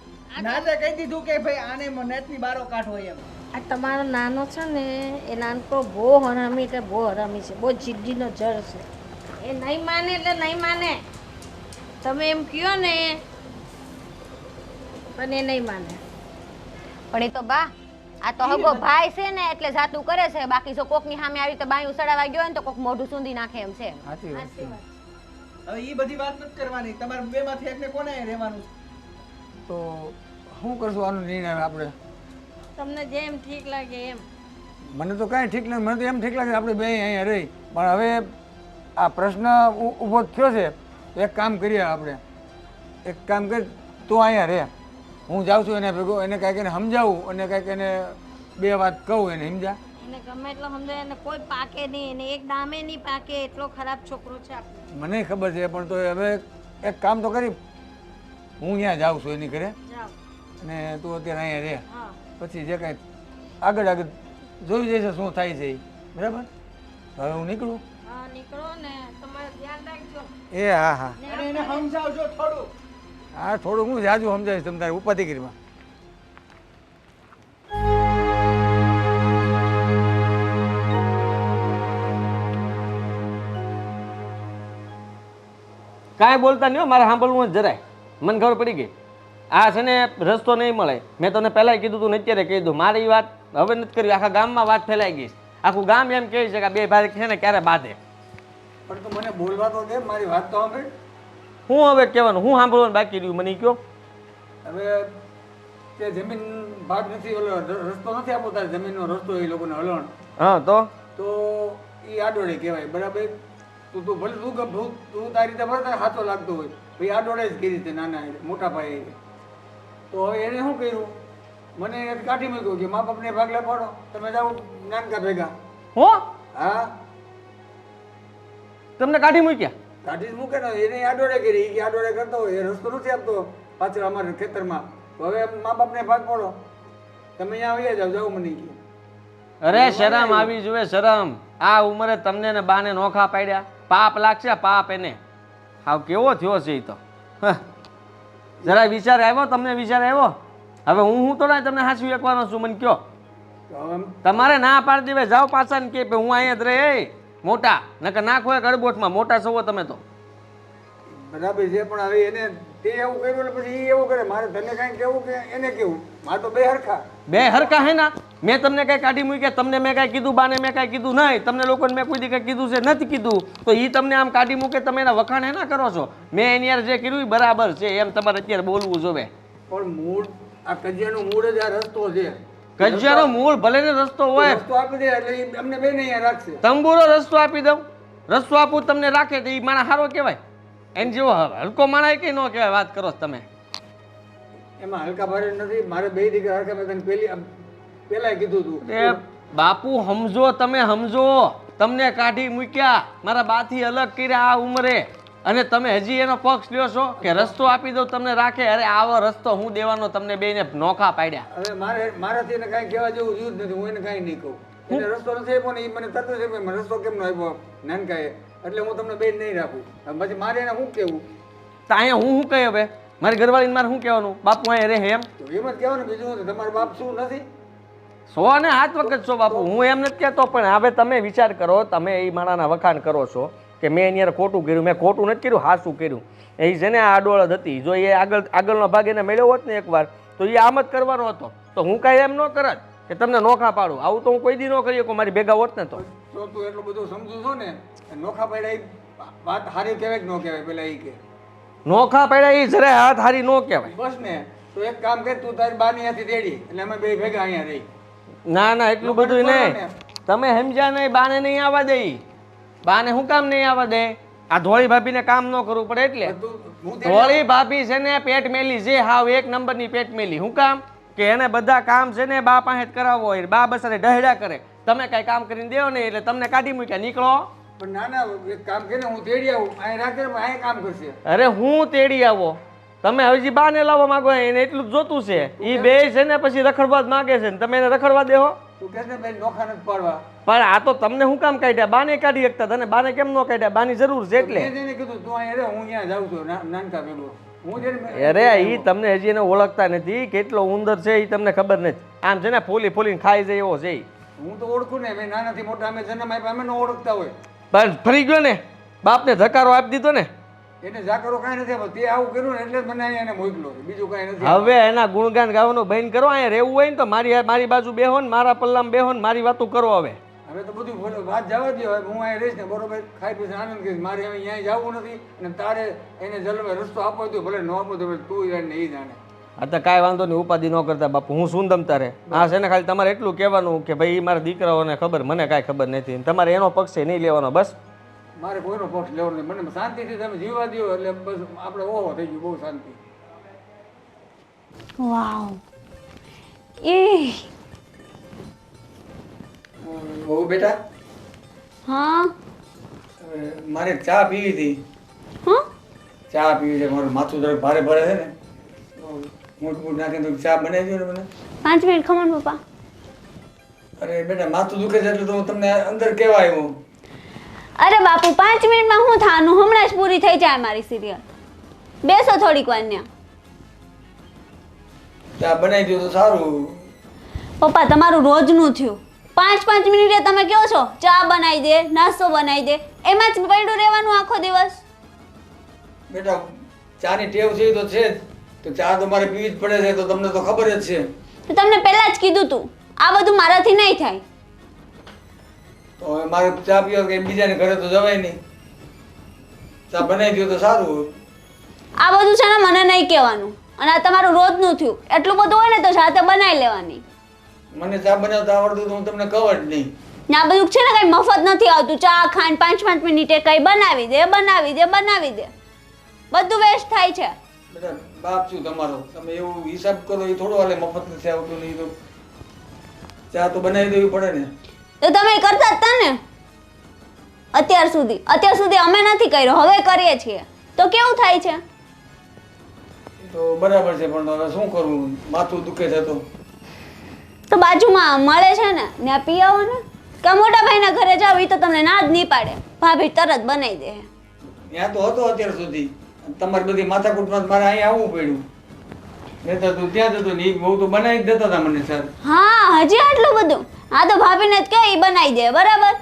નાને કહી દીધું કે ભાઈ આને નેટની બારો કાઢો એમ. આ તમારો નાનો છે ને એ નાનકો બહુ હરામી છે, બહુ હરામી છે, બહુ જિદ્દીનો જળ છે. એ નહીં માને એટલે નહીં માને. તમે એમ કહો ને પણ એ નહીં માને. પણ એ તો બા આ તો હગો ભાઈ છે ને એટલે જાતું કરે છે. બાકી જો કોકની સામે આવી તો બાયું સડાવા ગયો ને તો કોક મોઢું સૂંધી નાખે એમ છે. સાચી વાત છે. હવે ઈ બધી વાત નથી કરવાની. તમારે બે માંથી એકને કોને રહેવાનું છે? તો શું કરશું આનો નિર્ણય આપણે? તમને જેમ ઠીક લાગે એમ. મને તો કાંઈ ઠીક લાગે, મને તો એમ ઠીક લાગે આપણે બે અહીંયા રહી. પણ હવે આ પ્રશ્ન ઊભો થયો છે, એક કામ કરીએ આપણે. એક કામ કરી, તું અહીંયા રહે, હું જાઉં છું એને ભેગો, એને કાંઈક એને સમજાવું અને કાંઈક એને 2 વાત કહું એને, સમજા? એને ગમે એટલો સમજાય એને કોઈ પાકે નહીં, એને એક દામે નહીં પાકે, એટલો ખરાબ છોકરો છે આપણે. મને ખબર છે પણ તો હવે એક કામ તો કરી, હું અહીંયા જાઉં છું એની ઘરે જાઓ. અને તું અત્યારે અહીંયા રહે. હા. પછી જે કાંઈ આગળ જોઈ જઈશે શું થાય છે એ. બરાબર? હવે હું નીકળું. હા, નીકળો ને તમારે ધ્યાન રાખજો. એ હા હા અને એને સમજાવજો થોડું. હા, થોડું હું જાજુ સમજાવીશ તમે તારે ઉપાધિગીરીમાં. કાંઈ બોલતા નહીં હો, મારે સાંભળવું જ જરાય. મને ખબર પડી ગઈ આ છે ને રસ્તો નહીં મળે. મેં તને પહેલાંય કીધું તું ને અત્યારે કહી દઉં, મારી વાત હવે નથી કરી. આખા ગામમાં વાત ફેલાઈ ગઈ. આખું ગામ એમ કહે છે કે 2 ભાઈ છે ને ક્યારે બાંધે. પણ તો મને બોલવા તો દે, મારી વાત તો સાંભળ. હું હવે કહેવાનું, હું સાંભળવાનું બાકી રહ્યું મને કયો. હવે તે જમીન ભાગ નથી, ઓલો રસ્તો નથી આપો તારે જમીનનો રસ્તો એ લોકોને હલણ, હા તો એ આડોડે કહેવાય. બરાબર? તું ભલે તું તારી રીતે ભલે તારે સાચો લાગતો હોય, ભાઈ આડોડે જ કરી રીતે નાના મોટા ભાઈ. તો હવે એને શું કર્યું, મને કાઢી મૂક્યું કે મા બાપને ભાગલા પાડો, તમે જાઓ નાનકા ભેગા. હો હા, તમને કાઢી મૂક્યા? કાઢી જ મૂકે ને એને આડોડે કરી એ આડોડે કરતો હોય એ રસ્તો નથી આપતો પાછળ અમારા ખેતરમાં તો હવે મા બાપને ભાગ પડો તમે અહીંયા આવી જાઓ જાઓ મને કહે. અરે શરમ આવી જોઈએ શરમ. આ ઉંમરે તમને ને બાને નોખા પાડ્યા, પાપ લાગશે પાપ એને. હાવ કેવો થયો છે એ તો. હ. જરા વિચાર આવ્યો તમને? વિચાર આવ્યો? હવે હું તો ના તમને હાંસવી એકવાનો છું, મને કયો. તો હવે તમારે ના પાડી દેવે જાઓ પાછા ને કે હું અહીંયા જ રહે મોટા, નકર નાખો એક અડબોટમાં. મોટા છો તમે તો. બરાબર છે પણ હવે એને તે એવું કર્યું એટલે પછી એ એવું કરે મારે તને કાંઈ કેવું કે એને કેવું મારે તો બે હરખા. બે હરખા હે ના. મેં તમને કઈ કાઢી મૂકી? તમને મેં કઈ કીધું? બાને મેં કઈ કીધું નહીં? તમને લોકોને મેં કોઈ દી કઈ કીધું છે? નથી કીધું. તો એ તમને આમ કાઢી મૂકે તમે એના વખાણ હે ના કરો છો. મેં એની યાર જે કર્યું એ બરાબર છે એમ તમારે અત્યારે બોલવું જોવે. પણ મૂળ આ કજિયાનું મૂળ જ આ રસ્તો છે. કજિયાનો મૂળ ભલે ને રસ્તો હોય, રસ્તો આપી દે એટલે ઈ અમને બે ને અહીંયા રાખશે. તંબુરો રસ્તો આપી દઉં, રસ્તો આપું તમને રાખે તો એ માણસ સારો કહેવાય? એને જેવો હલકો માણસ કઈ ન કહેવાય. વાત કરો છો તમે. એમાં હલકા ભારે નથી. મારે બે દીકરા હરખા મેં તને પેલા કીધું હતું. એ બાપુ સમજો, તમે સમજો. તમને કાઢી મૂક્યા, મારા બાથી અલગ કર્યા આ ઉંમરે, અને તમે હજી એનો પક્ષ લ્યો છો કે રસ્તો આપી દઉં તમને રાખે? અરે આવો રસ્તો હું દેવાનો? તમને બેને નોખા પાડ્યા. હવે મારાથી એને કાંઈ કહેવા જેવું રહ્યું જ નથી. હું એને કાંઈ નહીં કહું. એને રસ્તો નથી આપ્યો ને એ મને તરત જ આપ્યો. મને રસ્તો કેમ ન આપ્યો નાનકાએ? એટલે હું તમને બેન નહીં રાખું. હવે પછી મારે એને શું કહેવું? તો અહીંયા હું શું કહે? હવે મારી ઘરવાળીને મારે શું કહેવાનું? બાપુ અહીંયા રહે એમ? તો એમ જ કહેવાનું, બીજું શું? તમારો બાપ શું નથી? 100 ને 7 વખત છો બાપુ. હું એમ નથી કહેતો, પણ હવે તમે વિચાર કરો. તમે એ માણાના વખાણ કરો છો કે મેં એની યાર ખોટું કર્યું. મેં ખોટું નથી કર્યું, હાસું કર્યું. એ છે ને આ આડોળ જ હતી. જો એ આગળનો ભાગ એને મળ્યો હોત ને એકવાર, તો એ આમ જ કરવાનો હતો. તો હું કાંઈ એમ ન કરત કે તમને નોખા પાડું. આવું તો હું કોઈ દી ન કરી શકું મારી ભેગા હોત ને તો. તો તું એટલું બધું સમજુ છો ને, નોખા પડ્યા એ વાત સારી કહેવાય કે ન કહેવાય? પેલા એ કે નોખા પાડ્યા એ જરાય હાથ હારી ન કહેવાય. બસ ને. તો એક કામ કર, તું તારી બાની હાથી તેડી એટલે અમે બે ભેગા અહીંયા રહી. ના ના, એટલું બધું નહીં. તમે સમજ્યા નહીં. બાને નહીં આવવા દે. બાને શું કામ નહીં આવવા દે? આ ધોળી ભાભીને કામ ન કરવું પડે એટલે. ધોળી ભાભી છે ને પેટ મેલી છે, હાવ 1 નંબરની પેટ મેલી. શું કામ? કે એને બધા કામ છે ને બા પાસે જ કરાવવો હોય. બા બસારે ડહેડા કરે. તમે કઈ કામ કરીને દેવો નહીં એટલે તમને કાઢી મૂક્યા. નીકળો. પણ ના ના, એક કામ કરીને હું તેડી આવું. અહીં રાખે ને અહીં કામ કરશે. અરે હું તેડી આવો? તમે હજી બાને લાવવા માંગો? એને એટલું જ જોતું છે. એ બે છે ને પછી રખડવા જ માંગે છે ને તમે એને રખડવા દેહો? તું કહે ને બેન નોખા નથી પાડવા. પણ આ તો તમને શું કામ કાઢ્યા? બાને કાઢી શકતા તને? બાને કેમ ન કાઢ્યા? બાની જરૂર છે એટલે. મેં જેને કીધું તું અહીંયા રહે, હું અહીંયા જાઉં છું નાનકા ભેગો. હું જેને અરે ઈ તમને હજી એને ઓળખતા નથી. કેટલો ઉંદર છે એ તમને ખબર નથી. આમ છે ને ફોલી ફોલીને ખાઈ જાય એવો છે. હું તો ઓળખું ને. મેં નાનાથી મોટા અમે જન્મ આપ્યા, અમે ન ઓળખતા હોય. પણ ફરી ગયો ને, બાપને ધકારો આપી દીધો ને. એને જાકરો કાંઈ નથી આપ્યો. તે આવું કર્યું ને એટલે જ મને અહીંયા એને મોકલો. બીજું કાંઈ નથી. હવે એના ગુણગાન ગાવાનું બંધ કરો. અહીંયા રહેવું હોય ને તો મારી બાજુ બેહો ને, મારા પલ્લામાં બેહો ને, મારી વાતો કરો. હવે તો બધું વાત જવા દો. હવે હું અહીંયા રહીશ ને બરોબર, ખાઈ પીને આનંદ કરીશ. મારે હવે અહીંયા જવું નથી. અને તારે એને જલમે રસ્તો આપવો હોય તો ભલે ન આપો તો તું જાણે એ જાણે. આ તો કાંઈ વાંધો નહીં, ઉપાધિ ન કરતા બાપુ. હું શું તમ તારે? આ છે ને ખાલી તમારે એટલું કહેવાનું કે ભાઈ મારા દીકરાઓને ખબર, મને કાંઈ ખબર નથી. તમારે એનો પક્ષ છે નહીં લેવાનો. બસ મારે કોઈનો પક્ષ લેવો નહીં. મને શાંતિથી તમે જીવવા દો એટલે બસ આપણે ઓહો થઈ ગયું. બહુ શાંતિ. વાવ. એ બહુ બેટા, હા મારે ચા પીવી હતી. હા ચા પીવી છે. મારું માથું જરાક ભારે ભરે છે ને, મૂઠ નાખીને તો ચા બનાવી દો ને મને. 5 મિનિટ ખમણ પપ્પા. અરે બેટા, માથું દુખે છે એટલે તો હું તમને અંદર કહેવા આવ્યો. અરે બાપુ 5 મિનિટમાં શું થવાનું? હમણાં જ પૂરી થઈ જાય મારી સિરિયલ. બેસો થોડીક વાર ત્યાં. ચા બનાવી દો તો સારું. પપ્પા તમારું રોજનું થયું. 5 મિનિટે તમે કહો છો ચા બનાવી દે, નાસ્તો બનાવી દે, એમાં જ પડ્યું રહેવાનું આખો દિવસ. બેટા, ચાની ટેવ છે એ તો છે જ. તો ચા તો મારે પીવી જ પડે છે. તો તમને તો ખબર જ છે. તો તમને પહેલા જ કીધું તું આ બધું મારાથી નહીં થાય. તો હવે મારે ચા પીવા કે બીજાને ઘરે તો જવાય નહીં. ચા બનાવી દો તો સારું. આ બધું છે ને મને નહીં કહેવાનું. અને આ તમારું રોજનું થયું. એટલું બધું હોય ને તો જાતે બનાવી લેવાની. મને ચા બનાવતા આવડતું તો હું તમને કહું જ નહીં. ને આ બધું છે ને કઈ મફત નથી આવતું. ચા ખાંડ 5 મિનિટે કઈ બનાવી દે, બનાવી દે, બનાવી દે. બધું વેસ્ટ થાય છે. બેટા, બાપ છું તમારો. તમે એવું હિસાબ કરો એ થોડું હાલે. મફત નથી આવતું નહીં તો ચા તો બનાવી દેવી પડે ને. તો તમે કરતા જ હતા ને. અત્યાર સુધી અમે નથી કર્યો, હવે કરીએ છીએ તો કેવું થાય છે? તો બરાબર છે, પણ હવે શું કરવું, માથું દુખે છે તો બાજુમાં મળે છે ને ત્યાં પી આવો ને, કે મોટા ભાઈના ઘરે જાવ એ તો તમને ના જ નહીં પાડે, ભાભી તરત બનાવી દે. ત્યાં તો હતો અત્યાર સુધી, તમારી બધી માથાકૂટમાં મારે અહીંયા આવવું પડ્યું. નહીં તો તું ત્યાં જતો ને એ બહુ તો બનાવી જ દેતા હતા મને સર. હા હજી આટલું બધું? હા તો ભાભીને જ કહે ઈ બનાવી દે, બરાબર?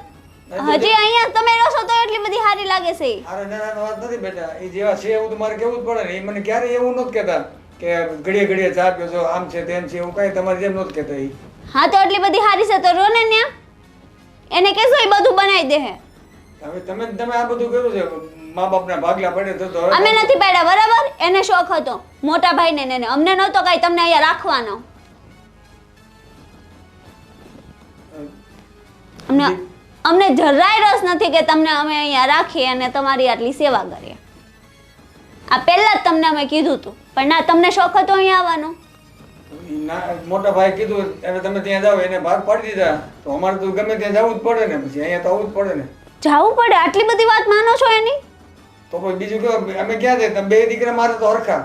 હજી અહીંયા તમે રહો છો તો એટલી બધી સારી લાગે છે ઈ. અરે ના ના વાત નથી બેટા, એ જેવા છે એવું તો મારે કેવું જ પડે ને. એ મને ક્યારેય એવું નહોતું કહેતા કે ઘડીએ ઘડીએ ચા પીઓ છો, આમ છે તેમ છે, એવું કાંઈ તમારે જેમ નહોતું કહેતા. એ હા તો એટલી બધી સારી છે તો રો ને ન્યા, એને કહેશો એ બધું બનાવી દે. હવે તમે આ બધું કર્યું છે, મા બાપના ભાગલા પડે તો હવે અમે નથી પાડ્યા, બરાબર? એને શોખ હતો મોટા ભાઈને ને એને, અમને નહોતો કાંઈ તમને અહીંયા રાખવાનો. અમને જરાય રસ નથી કે તમને અમે અહીંયા રાખીએ અને તમારી આટલી સેવા કરીએ. આ પહેલા જ તમને અમે કીધું હતું, પણ ના, તમને શોખ હતો અહીંયા આવવાનો. મોટા ભાઈ કીધું એટલે તમે ત્યાં જાઓ, એને ભાગ પાડી દીધા તો અમારે તો ગમે ત્યાં જવું જ પડે ને, પછી અહીંયા તો આવવું જ પડે ને. જાવું પડે? આટલી બધી વાત માનો છો એની? તો પછી બીજું કેવું, અમે ક્યાં જઈએ? તમે બે દીકરા મારે તો હરખા,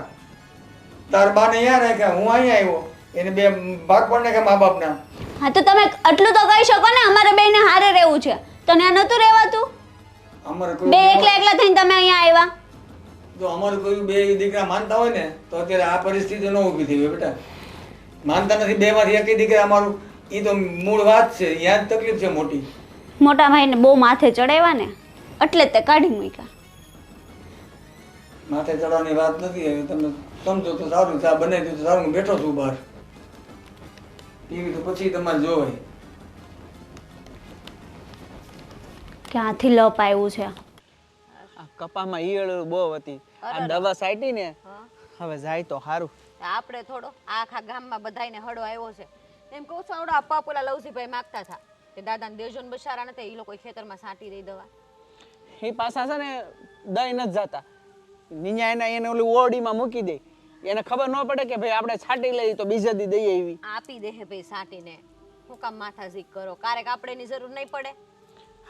તાર બાને અહીંયા રાખ્યા, હું અહીંયા આવ્યો, એને બે ભાગ પાડી નાખ્યા મા બાપના. હા તો તમે આટલું તો કહી શકો ને, અમારે બેયને હારે રહેવું છે તો ત્યાં નહોતું રહેવાતું? અમારે બે કોઈ એકલા એકલા થઈને તમે અહીંયા આવ્યા? જો અમારે કોઈ બે દીકરા માનતા હોય ને તો અત્યારે આ પરિસ્થિતિ ન ઊભી થઈ હોય બેટા. માનતા નથી, બે માંથી એક દીકરા અમારું, એ તો મૂળ વાત છે, ત્યાં જ તકલીફ છે મોટી. મોટા ભાઈને બહુ માથે ચડાવ્યા ને એટલે જ તે કાઢી મૂક્યા. માથે ચડવાની વાત નથી, હવે તમે સમજો તો સારું છે. આ બનાવી દીધું સારું, હું બેઠો છું બહાર ટીવી, તો પછી તમારે જોવાય. ક્યાંથી લપ આવ્યું છે? આ કપામાં ઈયળ બહુ હતી, આ દવા સાઈટી ને હવે જાય તો સારું. આપણે થોડો આખા ગામમાં બધાયને હળો આવ્યો છે એમ કહું છું. આવડા અપ્પા પેલા લવજીભાઈ માગતા હતા કે દાદાને દેજો ને બશારા નથી, એ લોકો ખેતરમાં સાંટી દઈ દવા. એ પાછા છે ને દઈ નથી જતા, નિયા એને ઓલી ઓરડીમાં મૂકી દે, એને ખબર ન પડે કે ભાઈ આપણે છાંટી લઈએ તો બીજા દી દઈએ એવી. આપી દે હે ભાઈ સાંટીને, હું કામ માથા ઝીક કરો? ક્યારેક આપણે એની જરૂર નહીં પડે.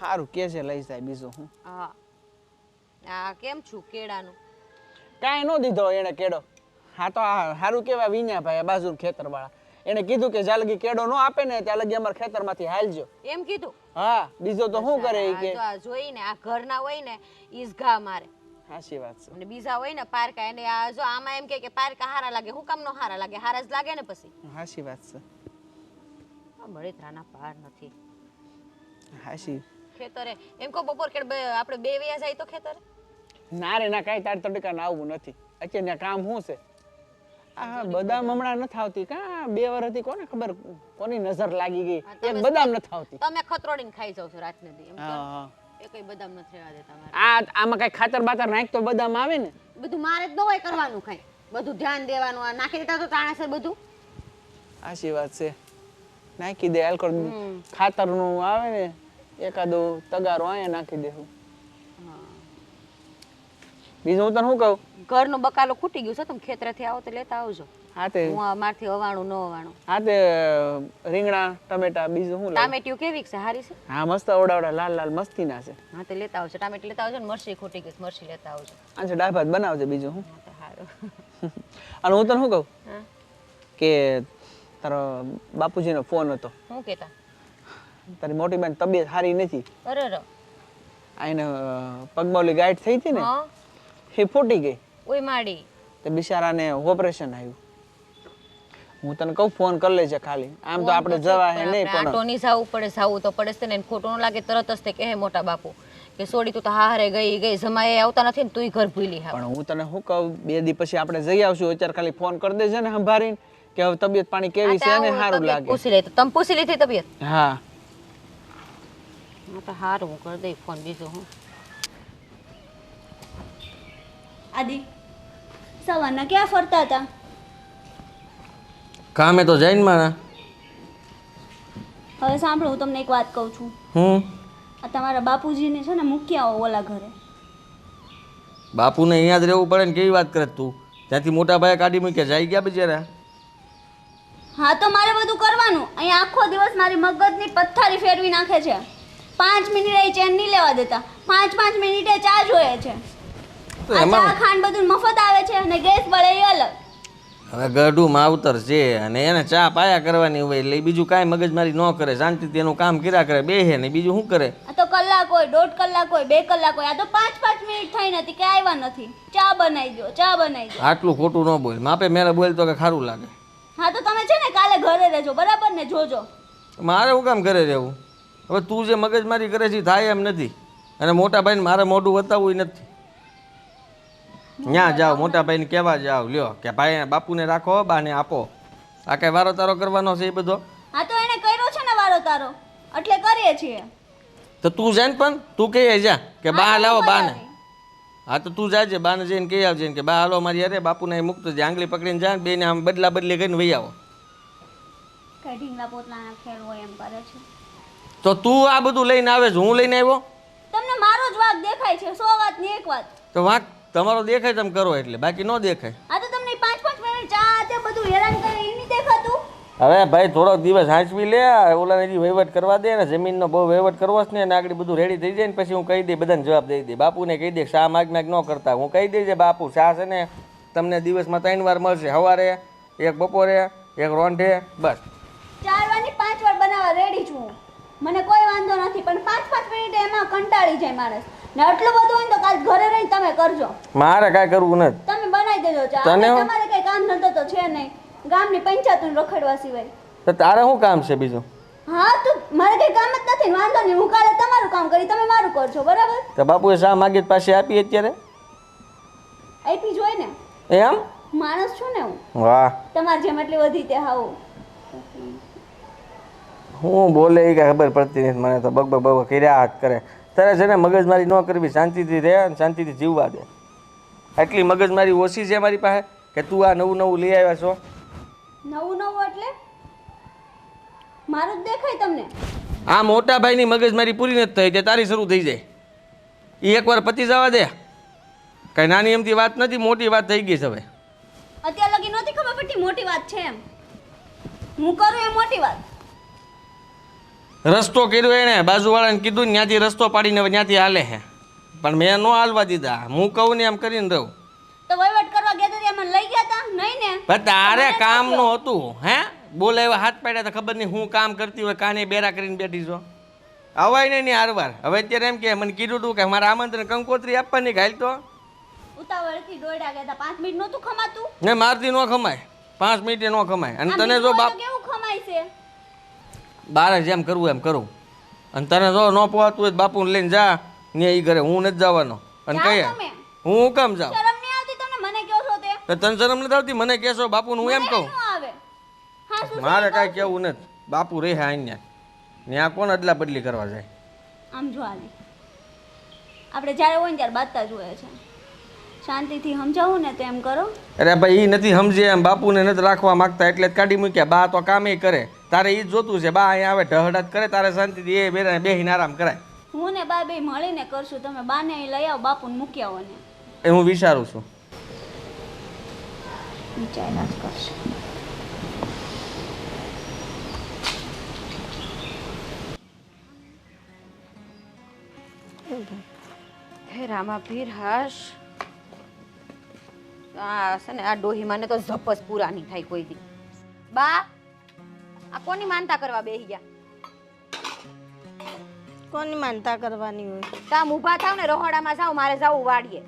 સારું કે છે લઈ જાય, બીજું હું. હા આ કેમ છું કેળાનું? કાંઈ ન દીધો એને કેળો. હા તો આ સારું કેવા વિન્યા ભાઈ આ બાજુ ખેતર વાળા, એને કીધું કે જ્યાં લગી કેળો ન આપે ને ત્યાં લગી અમારા ખેતરમાંથી હાલજો. એમ કીધું? હા, બીજો તો શું કરે ઈ કે. જો આ જોઈને આ ઘરના હોય ને ઈસ ઘા મારે. સાચી વાત છે. અને બીજા હોય ને પારકા, એને આ જો આમાં એમ કે પારકા હારા લાગે, હું કામ નો હારા લાગે? હારા જ લાગે ને પછી. સાચી વાત છે. આ બળેતરાના પાર નથી. હાચી. ખેતરે એમ કહો બપોર કે આપણે બે વયા જાય તો ખેતરે? ના રે ના, કાંઈ તાર તડકા આવવું નથી. અત્યારે કામ શું છે? આ બદામ હમણાં નથી આવતી, કા 2 વર્ષથી કોને ખબર કોની નજર લાગી ગઈ, એક બદામ નથી આવતી. તમે ખતરોડીને ખાઈ જાવ છો રાતને દી એમ હા હા. એ કઈ બદામ નથી રહેવા દેતા મારે. આમાં કઈ ખાતર બાતર નાખ તો બદામ આવે ને. બધું મારે જ ન હોય કરવાનું, કઈ બધું ધ્યાન દેવાનું. આ નાખી દેતા તો તાણા છે બધું. સાચી વાત છે, નાખી દે આલકોર ખાતર નું આવે ને, એકાદો તગારો અહીંયા નાખી દેવું. બીજું હું તને શું કહું, ઘરનો બકાલો ખૂટી ગયું છે, તમે ખેતરેથી આવો તો લેતા આવજો. હા તે હું આ મારથી હવાણું ન હવાણું. હા તે રીંગણા ટમેટા બીજું શું લાવ? ટામેટિયું કેવી છે? સારી છે? હા મસ્ત ઓડાવડા લાલ લાલ મસ્તી ના છે. હા તો લેતા આવજો, ટામેટી લેતા આવજો ને મરચી ખૂટી ગઈ મરચી લેતા આવજો. આજે દાળ ભાત બનાવજે, બીજું હું. હા તો સારું. અને હું તને શું કહું હા કે તારો બાપુજીનો ફોન હતો, શું કહેતા? તારી મોટી બેન તબિયત સારી નથી. અરે ર આ એને પગમાં ઓલી ગાંઠ થઈ હતી ને, હા એ ફૂટી ગઈ. ઓય માડી, તે બિચારાને ઓપરેશન આવ્યું. હું તને કહું ફોન કરી લેજે ખાલી, આમ તો આપણે જવા હે નહીં, પણ આટો નહીં જાવું પડે, જાવું તો પડે છે ને. ખોટું ન લાગે તરત જ તે કહે મોટા બાપુ કે સોડી તું તો હારે ગઈ જમાએ આવતા નથી ને તુંય ઘર ભૂલી હા. પણ હું તને શું કહું, 2 દી પછી આપણે જઈ આવશું, અત્યારે ખાલી ફોન કરી દેજે ને સંભાળીને કે હવે તબિયત પાણી કેવી છે ને સારું લાગે. પૂછી લે તો તમે પૂછી લીધી તબિયત? હા તો સારું, હું કરી દઈ ફોન. બીજું હું આદિ સવારના ક્યાં ફરતા હતા? કામે તો જઈને મારા. હવે સાંભળો, હું તમને એક વાત કહું છું. આ તમારા બાપુજીને છે ને મૂકી આવો ઓલા ઘરે. બાપુને અહીંયા જ રહેવું પડે ને, કેવી વાત કરે તું? ત્યાંથી મોટા ભાઈ કાઢી મૂક્યા, જાય ગયા બિચારા. હા તો મારે બધું કરવાનું. અહીંયા આખો દિવસ મારી મગજની પથ્થારી ફેરવી નાખે છે. 5 મિનિટે ચેન નહીં લેવા દેતા. 5 મિનિટે ચા જોઈએ છે. તો આ એમાં ચા ખાંડ બધું મફત આવે છે અને ગેસ બળે એ અલગ. હવે ગઢું માવતર છે અને એને ચા પાયા કરવાની હોય એટલે ઈ બીજું કાંઈ મગજમારી ન કરે, શાંતિથી એનું કામ કર્યા કરે, બેહે ને બીજું શું કરે. આ તો કલાક હોય, 1.5 કલાક હોય, 2 કલાક હોય. આ તો 5 મિનિટ થઈ નથી કે આવ્યા નથી. ચા બનાવી દો, ચા બનાવી દો. આટલું ખોટું ન બોલ, માપે મેરે બોલ તો કે સારું લાગે. હા તો તમે છે ને કાલે ઘરે રહેજો, બરાબર ને? જોજો. મારે શું કામ ઘરે રહેવું? હવે તું જે મગજમારી કરે છે ઈ થાય એમ નથી, અને મોટા ભાઈને મારે મોઢું બતાવવું નથી. ત્યાં જાઓ મોટા ભાઈને કહેવા જાઓ, લ્યો કે ભાઈ બાપુને રાખો, બાને આપો. આ કઈ વારો તારો કરવાનો છે એ બધો? હા તો એને કર્યો છે ને વારો તારો, એટલે કરીએ છીએ. તો તું જાય ને, પણ તું કહી જા કે બા હા, લાવો હું બાને. બોલાવી. હા તો તું જાજે, બાને જઈને કહી આવજે કે બા હાલો મારી અરે બાપુને અહીં મૂકતો જાય, આંગળી પકડીને જાય ને બેને આમ બદલા બદલી કરીને વહી આવો. કઈ ઢીંગલા પોતલાના ખેલ હોય એમ કરે છે. તો તું આ બધું લઈને આવે છે, હું લઈને આવ્યો? તમને મારો જ વાંક દેખાય છે, 100 વાતની એક વાત. તો વાંક તમારો દેખાય તમે કરો એટલે, બાકી ન દેખાય. આ તો તમને 5 મિનિટ ચા તે બધું હેરાન કરે એ નહીં દેખાતું. હવે ભાઈ થોડોક દિવસ હાંચવી લે, ઓલાને હજી વહીવટ કરવા દે ને, જમીનનો બહુ વહીવટ કરવો છે ને, આગળ બધું રેડી થઈ જાય ને પછી હું કહી દઈ, બધાને જવાબ દઈ દે. બાપુને કહી દે શા માગ ન કરતા, હું કહી દઈ છે બાપુ શા છે ને તમને દિવસમાં 3 વાર મળશે, સવારે, એક બપોરે, એક રોંઢે, બસ. 4 વારની 5 વાર બનાવવા રેડી છું હું. મને કોઈ વાંધો નથી, પણ 5 મિનિટ એમાં કંટાળી જાય માણસ. ને આટલું બધું હોય ને તો કાલ ઘરે રહીને તમે કરજો. મારે કાંઈ કરવું નથી. તમે બનાવી દેજો ચા. તને અને હું- તમારે કઈ કામ ધંધો તો છે નહીં, ગામની પંચાયતનું રખડવા સિવાય. તો તારે શું કામ છે બીજું? હા તો મારે કઈ કામ જ નથી ને, વાંધો નહીં. હું કાલે તમારું કામ કરી, તમે મારું કરજો, બરાબર? તો બાપુએ શા માગી પાસે આપી અત્યારે? આપી જોઈ ને, એમ? માણસ છું ને હું. વાહ, તમારે જેમ એટલી વધી તે હાવ. હું બોલે એ કાંઈ ખબર પડતી નથી મને તો, બગ બગ બગ કર્યા હાથ કરે. તારે છે ને મગજમારી ન કરવી, શાંતિથી રહે અને શાંતિથી જીવવા દે. આટલી મગજમારી ઓછી છે મારી પાસે કે તું આ નવું નવું લઈ આવ્યા છો. નવું એટલે મારું જ દેખાય તમને? આ મોટા ભાઈની મગજમારી પૂરી નથી થઈ તે તારી શરૂ થઈ જાય. એ એકવાર પતી જવા દે, કઈ નાની એમથી વાત નથી, મોટી વાત થઈ ગઈ છે હવે. અત્યાર લગી નહોતી ખબર પડતી મોટી વાત છે એમ. હું કરું એ મોટી વાત. રસ્તો કર્યો એને, બાજુવાળાને કીધું ને ત્યાંથી રસ્તો પાડીને હવે ત્યાંથી હાલે છે, પણ મેં ન હાલવા દીધા. હું કહું ને એમ કરીને રહું. તો વહીવટ કરવા ગયા હતા મને લઈ ગયા હતા નહીં ને? પણ તારે કામનું હતું હે? બોલાવ્યા હાથ પાડ્યા તો ખબર નહીં હું કામ કરતી હોય, કાને બેરા કરીને બેઠી છો. અવાય નહીં હારવાર. હવે અત્યારે એમ કે મને કીધું હતું કે મારા આમંત્રણ કંકોત્રી આપવાની, ઘાલ તો ઉતાવળથી દોડ્યા ગયા હતા. 5 મિનિટ નહોતું ખમાતું? ને મારથી ન ખમાય, 5 મિનિટે ન ખમાય. અને તને જો બાપ કેવું ખમાય છે? બારે જેમ કરવું એમ કરું, અને તને જો ન પોહાતું હોય બાપુને લઈને જા ને એ ઘરે, હું નથી જવાનો. અને જાઓ કહીએ તમે. હું કેમ જાઉં? શરમ નહીં આવતી તમને? મને કહો છો તે? તો તને શરમ નથી આવતી? મને કહેશો બાપુને હું એમ મને કહું? શું આવે? હા શું મારે કાંઈ કેવું નથી. બાપુ રહે અહીંયા, ત્યાં કોણ અદલા બદલી કરવા જાય? આમ જો આને આપણે જ્યારે હોય ને ત્યારે બાતતા જ હોય છે. શાંતિથી સમજાવું ને તો એમ કરો. અરે ભાઈ એ નથી સમજે એમ, બાપુને નથી રાખવા માંગતા એટલે જ કાઢી મૂક્યા. બા તો કામે કરે, તારે એ જ જોતું છે. બા અહીંયા આવે ઢહડાટ કરે, તારે શાંતિથી એ બેરાને બેહીને આરામ કરાય. હું ને બા બે મળીને કરશું. તમે બાને અહીં લઈ આવો, બાપુને મૂકી આવો ને. એ હું વિચારું છું. વિચાર્યા જ કરશે. હે રામા પીર હાશ. આ છે ને આ ડોહી મને તો ઝપસ પૂરા નહીં થાય કોઈ દી. બા આ કોની માનતા કરવા બેહી ગયા? કોની માનતા કરવાની હોય? કામ ઊભા થાવ ને, રહોડામાં જાવ, મારે જાવું વાડીએ.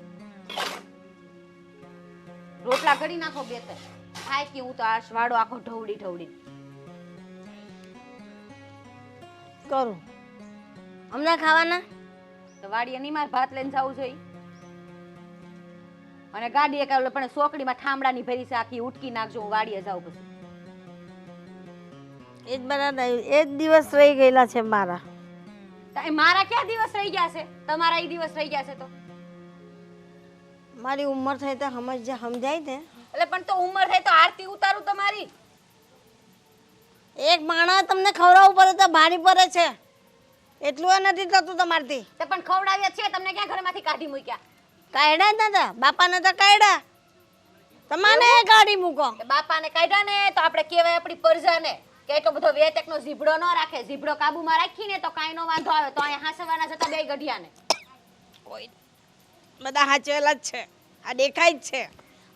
રોટલા ઘડી નાખો બે ત્રણ. થાય કે હું તો આ વાડો આખો ઢવડી ઢવડી. કરું હમણાં ખાવાના? તો વાડીએ નહીં મારે ભાત લઈને જવું જોઈએ. અને ગાડી એક પણ સોકડીમાં ઠામડાની ભરી છે આખી, ઉટકી નાખજો, હું વાડીએ જાઉં પછી. એ જ બરાબર, એ જ દિવસ રહી ગયેલા છે મારા. મારા ક્યાં દિવસ રહી ગયા છે? તમારા એ દિવસ રહી ગયા છે તો? મારી ઉંમર થઈ તો સમજાય ને. એટલે પણ તો ઉંમર થાય તો આરતી ઉતારું તમારી. એક માણસ તમને ખવડાવવું પડે તો ભારી પડે છે, એટલું એ નથી થતું તમારથી. તે પણ ખવડાવ્યા છે તમને, ક્યાં ઘરમાંથી કાઢી મૂક્યા? કાઢ્યા જ નતા, બાપાને તો કાઢ્યા, તમારે કાઢી મૂકો. બાપાને કાઢ્યા ને તો આપણે કહેવાય આપણી પરજાને. કે એટલો બધો વેતેકનો ઝીબડો ન રાખે. ઝીબડો કાબુમાં રાખીને તો કાંઈ નો વાંધો આવે. તો અહીંયા હાંસવાના જતા બે ગઢિયાને. કોઈ બધા હાચવેલા જ છે, આ દેખાય જ છે.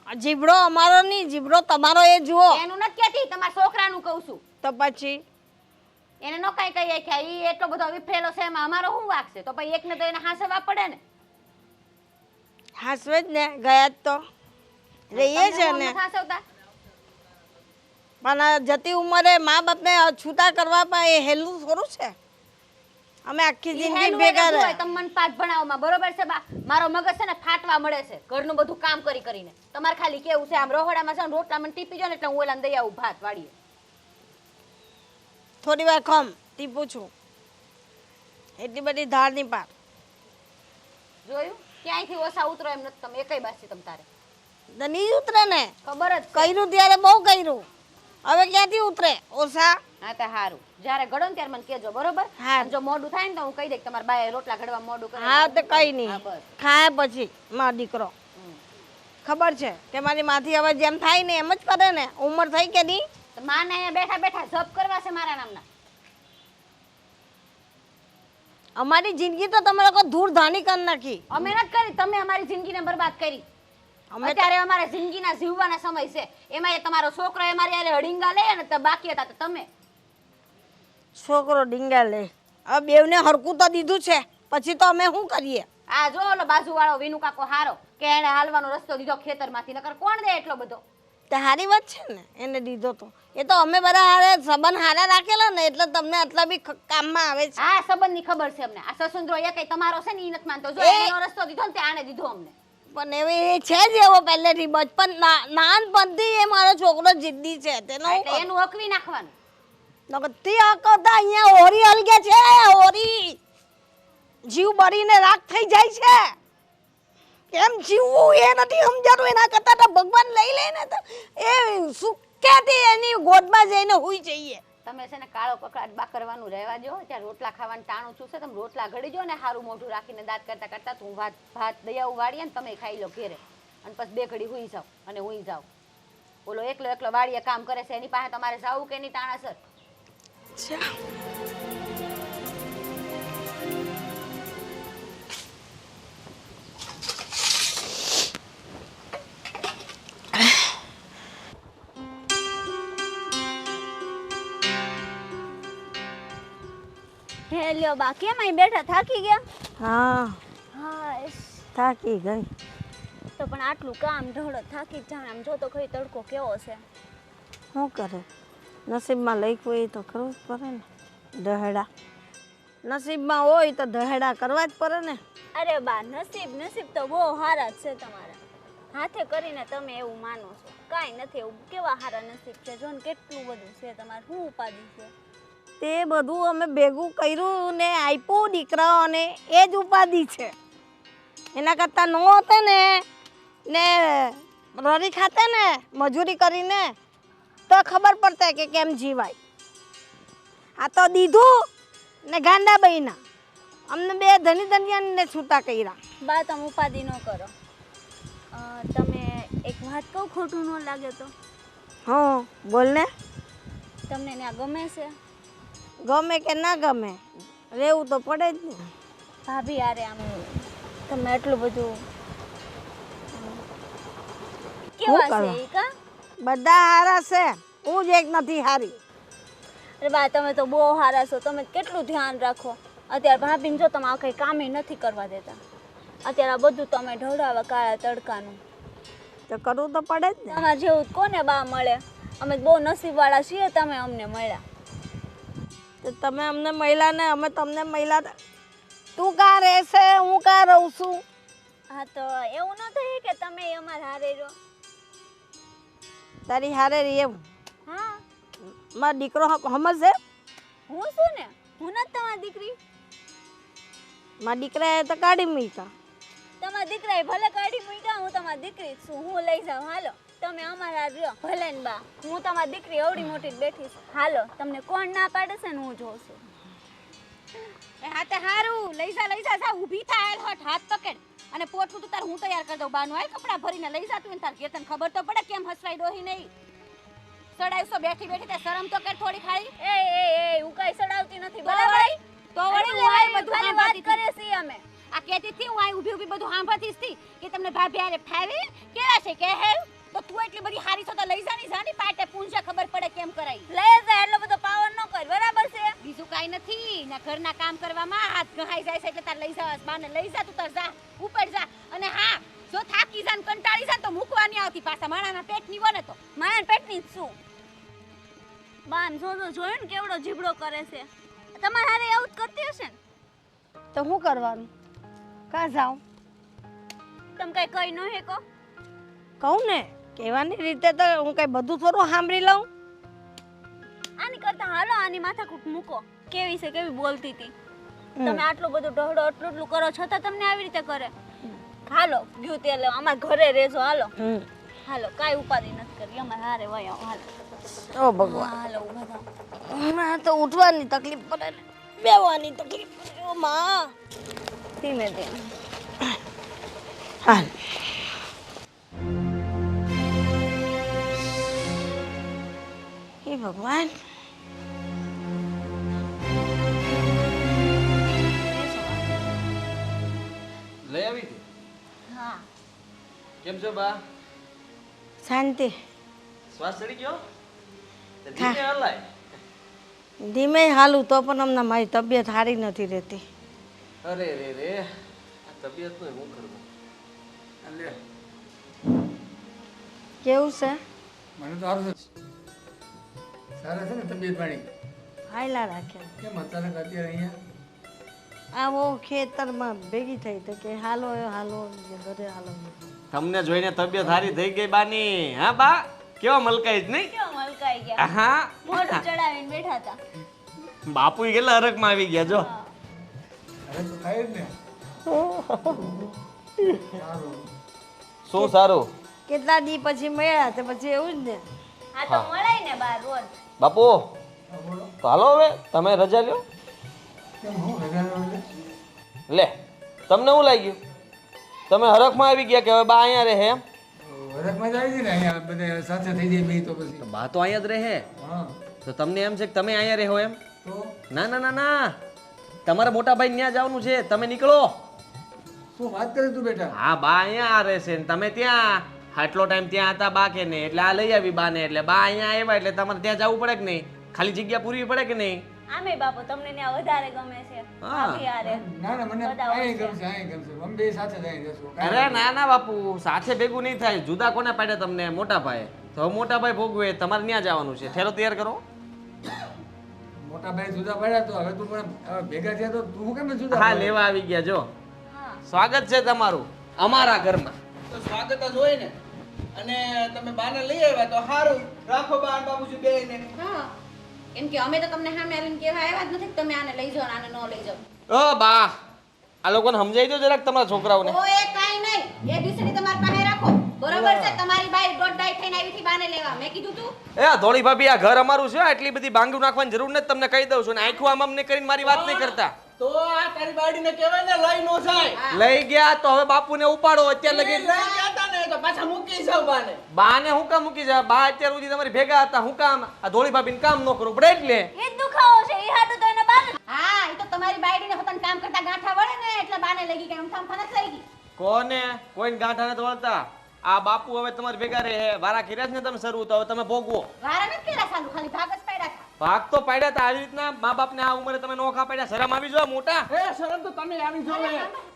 આ જીબડો અમારો નહીં, જીબડો તમારો એ જુઓ. એનું નથી કહેતી, તમારા છોકરાનું કહું છું. તો પછી એને નો કાંઈ કહીએ કે ઈ એટલો બધો વિફરેલો છે, એમાં અમારો શું વાંક છે? તો પછી એકને તો એને હાંસવા પડે ને. હાસવે જ ને, ગયા જ તો રહીએ છે તમને ને. નથી હાંસવતા? પણ આ જતી ઉંમરે મા બાપને છૂટા કરવા પણ એ હેલું થોડું છે. અમે આખી ઈ જિંદગી હેલું ભેગા એને શું હોય? રહ્યા. તમે મને પાઠ ભણાવવામાં બરોબર છે બા? મારો મગજ છે ને ફાટવા મળે છે ઘરનું બધું કામ કરી કરીને. તમારે ખાલી કેવું છે આમ રહોડામાં છે ને રોટલા મને ટીપી જો ને એટલે હું ઓલાને દઈ આવું ભાત વાળીએ. થોડી વાર ખમ ટીપું છું, એટલી બધી ધાર નહીં પાર. જોયું? ક્યાંયથી ઓછા ઉતરો એમ નથી તમે એકઈ બાસી તમ તારે. તો નહીં ઉતરે ને. ખબર જ છે. કર્યું ત્યારે બહુ કર્યું, હવે ક્યાંથી ઉતરે ઓછા. હા તો હારું. જ્યારે ઘડો ને ત્યારે મને કહેજો બરોબર? હા. અને જો મોડું થાય ને તો હું કહી દે કે તમારા બાએ રોટલા ઘડવા મોડું કરે. હા તો કઈ હા, નહીં, બસ. ખાય પછી મારો દીકરો. ખબર છે કે મારી માથી હવે જેમ થાય ને એમ જ કરે ને. ઉંમર થઈ કે નહીં. તો માને અહીંયા બેઠા બેઠા જપ કરવા છે મારા નામના. અમારી જિંદગી તો તમે લોકો ધૂળ ધાની કરી નાખી. અમે નથી કરી, તમે અમારી જિંદગીને બરબાદ કરી. અમે તો- અત્યારે અમારે જિંદગીના જીવવાના સમય છે. એમાં એ તમારો છોકરો એ મારી હારે હડિંગા લે ને તો બાકી હતા તો તમે. છોકરો ડીંગા લે, હવે બેવને હરકું તો દીધું છે, પછી તો અમે શું કરીએ. આ જો ઓલો બાજુવાળો વિનુ કાકો હારો કે એને હાલવાનો રસ્તો દીધો ખેતરમાંથી, નકર કોણ દે એટલો બધો? તે હારી વાત છે ને, એને દીધો તો. એ તો અમે બધા હારે સંબંધ હારા રાખેલા ને એટલે તમને આટલા બી કામમાં આવે છે. આ સંબંધની ખબર છે અમને. આ સસુંદરો એકય તમારો છે ને ઈ નથી માનતો. જો એ- એનો રસ્તો દીધો ને તે આને દીધો અમને. પણ એવી એ છે જ એવો પહેલેથી બચપન નાનપણથી એ મારો છોકરો જિદ્દી છે. તેનો હું એટલે એનું હકવી નાખવાનું. નકતી હકવતા અહીંયા ઓરી હલગે છે, ઓરી જીવ બળીને રાખ થઈ જાય છે. કેમ જીવવું એ નથી સમજાતું. એના કરતા તો ભગવાન લઈ લે ને તો એ સુખેથી એની ગોદમાં જઈને હુઈ જઈએ. તમે છે ને કાળો કકડાટ બા કરવાનું રહેવા દો. ત્યાં રોટલા ખાવાનું ટાણું છું છે. તમે રોટલા ઘડી જો ને સારું મોઢું રાખીને દાંત કરતા કરતા તો હું ભાત દયાવું વાળીએ ને તમે ખાઈ લો ઘેરે. અને પછી બે ઘડી હુઈ જાવ અને હુઈ જાવ. ઓલો એકલો એકલો વાળીએ કામ કરે છે, એની પાસે તમારે જાવું કે નહીં તાણાસર? હે લ્યો બા, કેમ અહીં બેઠા થાકી ગયા? હા હા થાકી ગઈ. તો પણ આટલું કામ ઢળો થાકી જ જાણે. આમ જો તો ખરી તડકો કેવો છે. શું કરે, નસીબમાં લખ્યું હોય તો કરવું જ પડે ને. દહેડા નસીબમાં હોય તો દહેડા કરવા જ પડે ને. અરે બા, નસીબ તો બહુ સારા જ છે તમારા. હાથે કરીને તમે એવું માનો છો. કાંઈ નથી એવું. કેવા સારા નસીબ છે. જો ને કેટલું બધું છે તમારે. શું ઉપાધિ છે? તે બધું અમે ભેગું કર્યું ને આપ્યું દીકરાઓને, એ જ ઉપાધિ છે. એના કરતાં ન હોતે ને રરી ખાતે ને મજૂરી કરીને તો ખબર પડતે કે કેમ જીવાય. આ તો દીધું ને ગાંડા બહીના અમને બે ધની ધનિયાને છૂટા કર્યા. બા તમે ઉપાધિ ન કરો. તમે એક વાત કહું, ખોટું ન લાગે તો? હા બોલ ને. તમને ત્યાં ગમે છે? ગમે કે ના ગમે, રહેવું તો પડે જ ને. ભાભી યારે આમ તમે એટલું બધું કેવા છે કરવા? ઈ કા? બધા હારા છે, હું જ એક નથી હારી. અરે બા તમે તો બહુ સારા છો. તમે કેટલું ધ્યાન રાખો. અત્યારે ભાભીને જો તમે આ કંઈ કામે નથી કરવા દેતા. અત્યારે આ બધું તમે ઢળાવા કાળા તડકાનું. તો કરવું તો પડે જ ને. તમારે જેવું કોને બા મળે? અમે બહુ નસીબવાળા છીએ, તમે અમને મળ્યા. તો તમે અમને મળ્યા ને અમે તમને મળ્યા. તું કાં રહેશે, હું કાં રહું છું? હા તો એવું ન થાય કે તમે અમારા હારે રહો? તારી હારે રહી એમ હા, મારો દીકરો સમજશે. હું શું ને, હું નથી તમારી દીકરી. મારા દીકરાએ તો કાઢી મૂક્યા. તમારા દીકરાએ ભલે કાઢી મૂક્યા, હું તમારી દીકરી જ છું. હું લઈ જાઉં. હાલો તમે અમારા રહ્યો. ભલે ને બા, હું તમારી દીકરી અવડી મોટી જ બેઠી છું. હાલો, તમને કોણ ના પાડે છે ને હું જોઉં છું. હા તે હારું. લઈ જા જા. ઊભી થા, હટ હાથ પકડ અને પોટલું તો તાર હું તૈયાર કરી દઉં. બાનું હાલ કપડાં ભરીને લઈ જા તું. તાર ઘેર તને ખબર તો પડે કેમ હસવાઈ ડોહી નહીં. સડાવશો બેઠી બેઠી તે શરમ તો કર થોડી ખાલી. એ હું કઈ સડાવતી નથી બરાબર તો વળી હું આ બધું ખાલી વાત કરે છીએ અમે આ કહેતી હતી હું આ ઊભી ઊભી બધું સાંભળતી હતી કે તમને ભાભી આરે ફાવે કેવા છે કે હે તો તું એટલી બધી હારી છો તો લઈ જાની જાની પાટે પૂંછે ખબર પડે કેમ કરાય. લઈ જા એટલો બધો પાવર ન કર બરાબર છે બીજું કાઈ નથી ના ઘરના કામ કરવામાં હાથ ઘહાઈ જાય છે એટલે તાર લઈ જવાસ બાને લઈ જા તું તાર જા ઉપર જા. અને હા જો થાકી જા ને કંટાળી જા ને તો મૂકવા નહીં આવતી પાછા માણાના પેટની બને તો મારા પેટની જ શું બાન જોયું ને કેવડો જીબડો કરે છે તમારે હારે એવું જ કરતી હશે ને તો શું કરવાનું કાં જાઉં તમે કઈ કઈ ન હેકો કહું ને કહેવાની રીતે તો હું કઈ બધું થોડું સાંભળી લઉં. આની કરતા હાલો આની માથાકૂટ મૂકો કેવી છે કેવી બોલતી હતી તમે આટલું બધું ઢહડો એટલું કરો છતાં તમને આવી રીતે કરે હાલો ગયું તે અમાર ઘરે રહેજો હાલો હાલો કાઈ ઉપાધિ નથી કરી અમારે હારે વયા હાલો ઓ ભગવાન હાલો ઉભા થાઓ હમણાં તો ઉઠવાની તકલીફ પડે ને બેવાની તકલીફ પડે. ઓ માં ધીમે ધીમે હાલ હે ભગવાન લઈ આવી હતી હા કેમ છો બા? શાંતિ શ્વાસ ચડી ગયો? તે ધીમે હલાય. ધીમે હાલું તો પણ હમણાં મારી તબિયત સારી નથી રહેતી. અરે રે રે આ તબિયત નું હું કરવું? એટલે કેવું છે? મને તો સારું છે સારા છે ને તબિયત પાણી હાયલા રાખે કેમ અચાનક અત્યારે અહીંયા આવો ખેતરમાં ભેગી થઈ તો કે હાલો હાલો ઘરે હાલો. તમને જોઈને તબિયત સારી થઈ ગઈ બાની. હા બા કેવો મલકાઈ જ નહીં? કેવો મલકાઈ ગયા હા મોઢું ચડાવીને બેઠા હતા બાપુ કેટલા હરકમાં આવી ગયા જો. અરે તો થાય જ ને સારું શું સારું? કેટલા દી પછી મળ્યા તો પછી એવું જ ને. આ તો મળાય ને બાર રોજ બાપુ હા, બોલો તો હાલો હવે તમે રજા લ્યો. કેમ હું રજા લેવા એટલે? લે તમને શું લાગ્યું? તમે હરખમાં આવી ગયા કે હવે બા અહીંયા રહે એમ? વરખમાં જ આવી ગઈ ને અહીંયા બધા સાથે થઈ જાય બે તો પછી બા તો અહીંયા જ રહે. હા તો તમને એમ છે કે તમે અહીંયા રહો એમ? તો ના ના ના ના તમારા મોટા ભાઈ ત્યાં જવાનું છે. તમે નીકળો. શું વાત કરી તું બેટા? હા બા અહીંયા રહેશે ને તમે ત્યાં આટલો ટાઈમ ત્યાં હતા બા કે નહીં એટલે આ લઈ આવી બાને એટલે બા અહીંયા આવ્યા એટલે તમારે ત્યાં જવું પડે કે નહીં? ખાલી જગ્યા પૂરવી પડે કે નહીં? આમે બાપુ તમને ત્યાં વધારે ગમે છે ભાભી હારે ના ના મને બધા અહીં હોય ગમશે અહીં ગમશે અમે બે સાથે જ અહીં જશું અરે ના ના બાપુ સાથે ભેગું નહીં થાય. જુદા કોને પાડ્યા તમને? મોટા ભાઈ. તો હવે મોટા ભાઈ ભોગવે તમારે ત્યાં જવાનું છે. ઠેરો તૈયાર કરો. મોટા ભાઈ જુદા પડ્યા તો હવે તું પણ હવે ભેગા થયા તો તું કેમ જુદા હા પડ્યા? લેવા આવી ગયા જો. હા સ્વાગત છે તમારું અમારા ઘરમાં. તો સ્વાગત જ હોય ને અને તમે બાને લઈ આવ્યા તો સારું રાખો બા અને બાબુજી બેયને હા કેમ કે અમે તો તમને સામે આવીને કહેવા આવ્યા જ નથી કે તમે આને લઈ જાઓ ને આને ન લઈ જાઓ. ઓ બા આ લોકોને સમજાઈ દો જરાક તમારા છોકરાઓને. ઓ એ કાઈ નહીં એ બીસડી તમારી પાસે રાખો બરોબર છે. તમારી બાઈ દોઢ ડાઈ થઈને આવી હતી બાને લેવા મેં કીધું તું. એ ધોળી ભાભી આ ઘર અમારું છે. એટલી બધી બાંગડું નાખવાની જરૂર નથી. તમને કહી દઉં છું ને આખું આમ અમને કરીને મારી વાત નહીં કરતા. તો આ તારી બાડીને કહેવાય ને લઈ નો જાય લઈ ગયા તો હવે બાપુને ઉપાડો અત્યારે લગી. લઈ ગયા તા ને તો પાછા મૂકી જાવ બાને બાને હું કામ મૂકી જાય? બા અત્યાર સુધી તમારી ભેગા હતા. હું કામ આ ધોળી ભાભીને કામ ન કરવું પડે એટલે? એ જ દુખાવો છે એ હાટું તો એને બાને હા એ તો તમારી બાઈડીને પોતાનું કામ કરતા ગાંઠા વળે ને એટલે બાને લઈ ગઈ કે આમ ફનસ લઈ ગઈ. કોને? કોઈને ગાંઠા નથી વળતા. આ બાપુ હવે તમારી ભેગા રહે. વારા કર્યા છે ને તમે શરૂ તો હવે તમે ભોગવો. વારા નથી કર્યા સાલું ખાલી ભાગ જ પાડ્યા હતા. ભાગ તો પાડ્યા હતા. આવી રીતના મા બાપને આ ઉંમરે તમે નોખા પાડ્યા. શરમ આવી જો મોટા. એ શરમ તો તમે આવી જોવે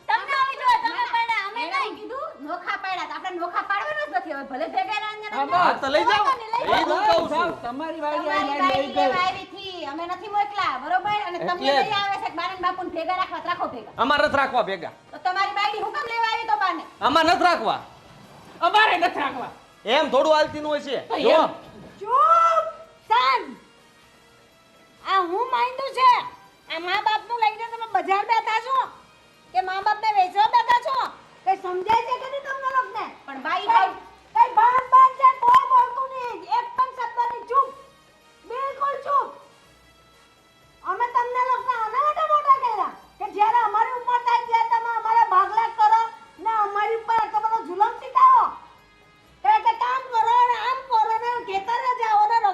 તમને આવી જોઈએ તમે પડ્યા અમે મેં નહીં નહીં કીધું નોખા પાડ્યા હતા. આપણે નોખા પાડવાના જ નથી હવે ભલે ભેગા રહ્યા હા તો લઈ જાઓ. એ જ હું કહું છું. તમારી વાડી તમારી આવી બાઈ લઈ લેવા ગઈ આવી થી અમે નથી મોકલા બરોબર અને તમને એટલે જ. લઈ આવે છે કે બાને ને બાપુને ભેગા રાખવા તો રાખો ભેગા. અમારે નથી રાખવા ભેગા. તો તમારી બાઈ હું કામ લેવા આવી તો બાને? અમારે નથી રાખવા. અમારે નથી રાખવા એમ થોડું હાલતી નું હોય છે. એમ. જો ચૂપ શાન આ હું માયનું છે આ મા બાપનું લઈને તમે બજાર બેઠા છો કે મા બાપને વેચવા બેઠા છો કઈ સમજાય છે કે નહીં તમને લોકોને? પણ બાઈ કઈ કઈ બાન છે કોઈ બોલતું નહીં એક પણ શબ્દ નહીં ચૂપ બિલકુલ ચૂપ અમે તમને લોકોને આના માટે મોટા કર્યા કે જ્યારે અમારી ઉંમર થાય ત્યારે તમે અમારા ભાગલા કરો ને અમારી ઉપર આટલો બધો જુલમ ચીકાવો કે કામ કરો ને આમ કરો ને ખેતરે જાઓ ને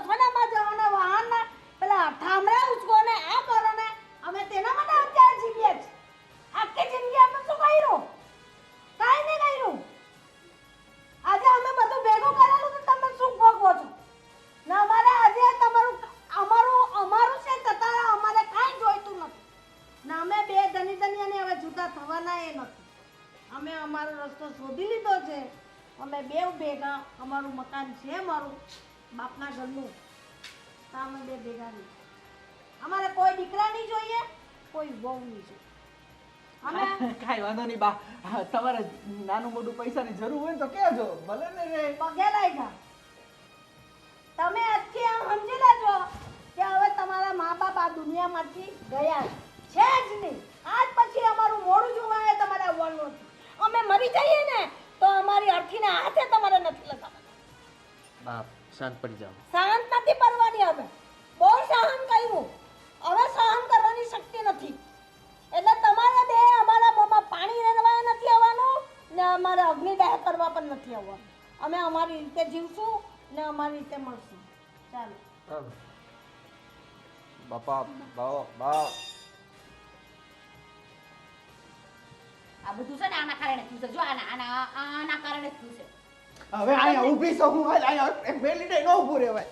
મારું બાપના ઘરનું તો અમે બે ભેગા નહીં. અમારે કોઈ દીકરા નહીં જોઈએ, કોઈ વહુ નહીં જોઈએ. અમે કાંઈ વાંધો નહીં બા. હા, તમારે નાનું મોટું પૈસાની જરૂર હોય ને તો કહેજો, ભલે ને રે. પગે લાગ્યા. તમે આજથી આમ સમજી લેજો કે હવે તમારા મા બાપ આ દુનિયામાંથી ગયા છે જ નહીં. આજ પછી અમારું મોડું જોવા એ તમારે આવવાનું નથી. અમે મરી જઈએ ને તો અમારી અર્થીને હાથે તમારે નથી લગાવવાના. બાપ શાંત પડી જાઓ. સહન નથી કરવાની. હવે બહુ સહન કર્યું, હવે સહન કરવાની શક્તિ નથી. એટલે તમારે બે અમારા મોંમાં પાણી રેડવા નથી આવવાનું ને અમારે અગ્નિદાહ કરવા પણ નથી આવવાનું. અમે અમારી રીતે જીવશું ને અમારી રીતે મળશું. ચાલો. બાપા બા આ બધું છે ને આના કારણે થયું છે. જો આના કારણે જ થયું છે. હવે અહીંયા ઊભી છો હું, હાલ અહીંયા એક બે લીટે ન ઊભું રહેવાય.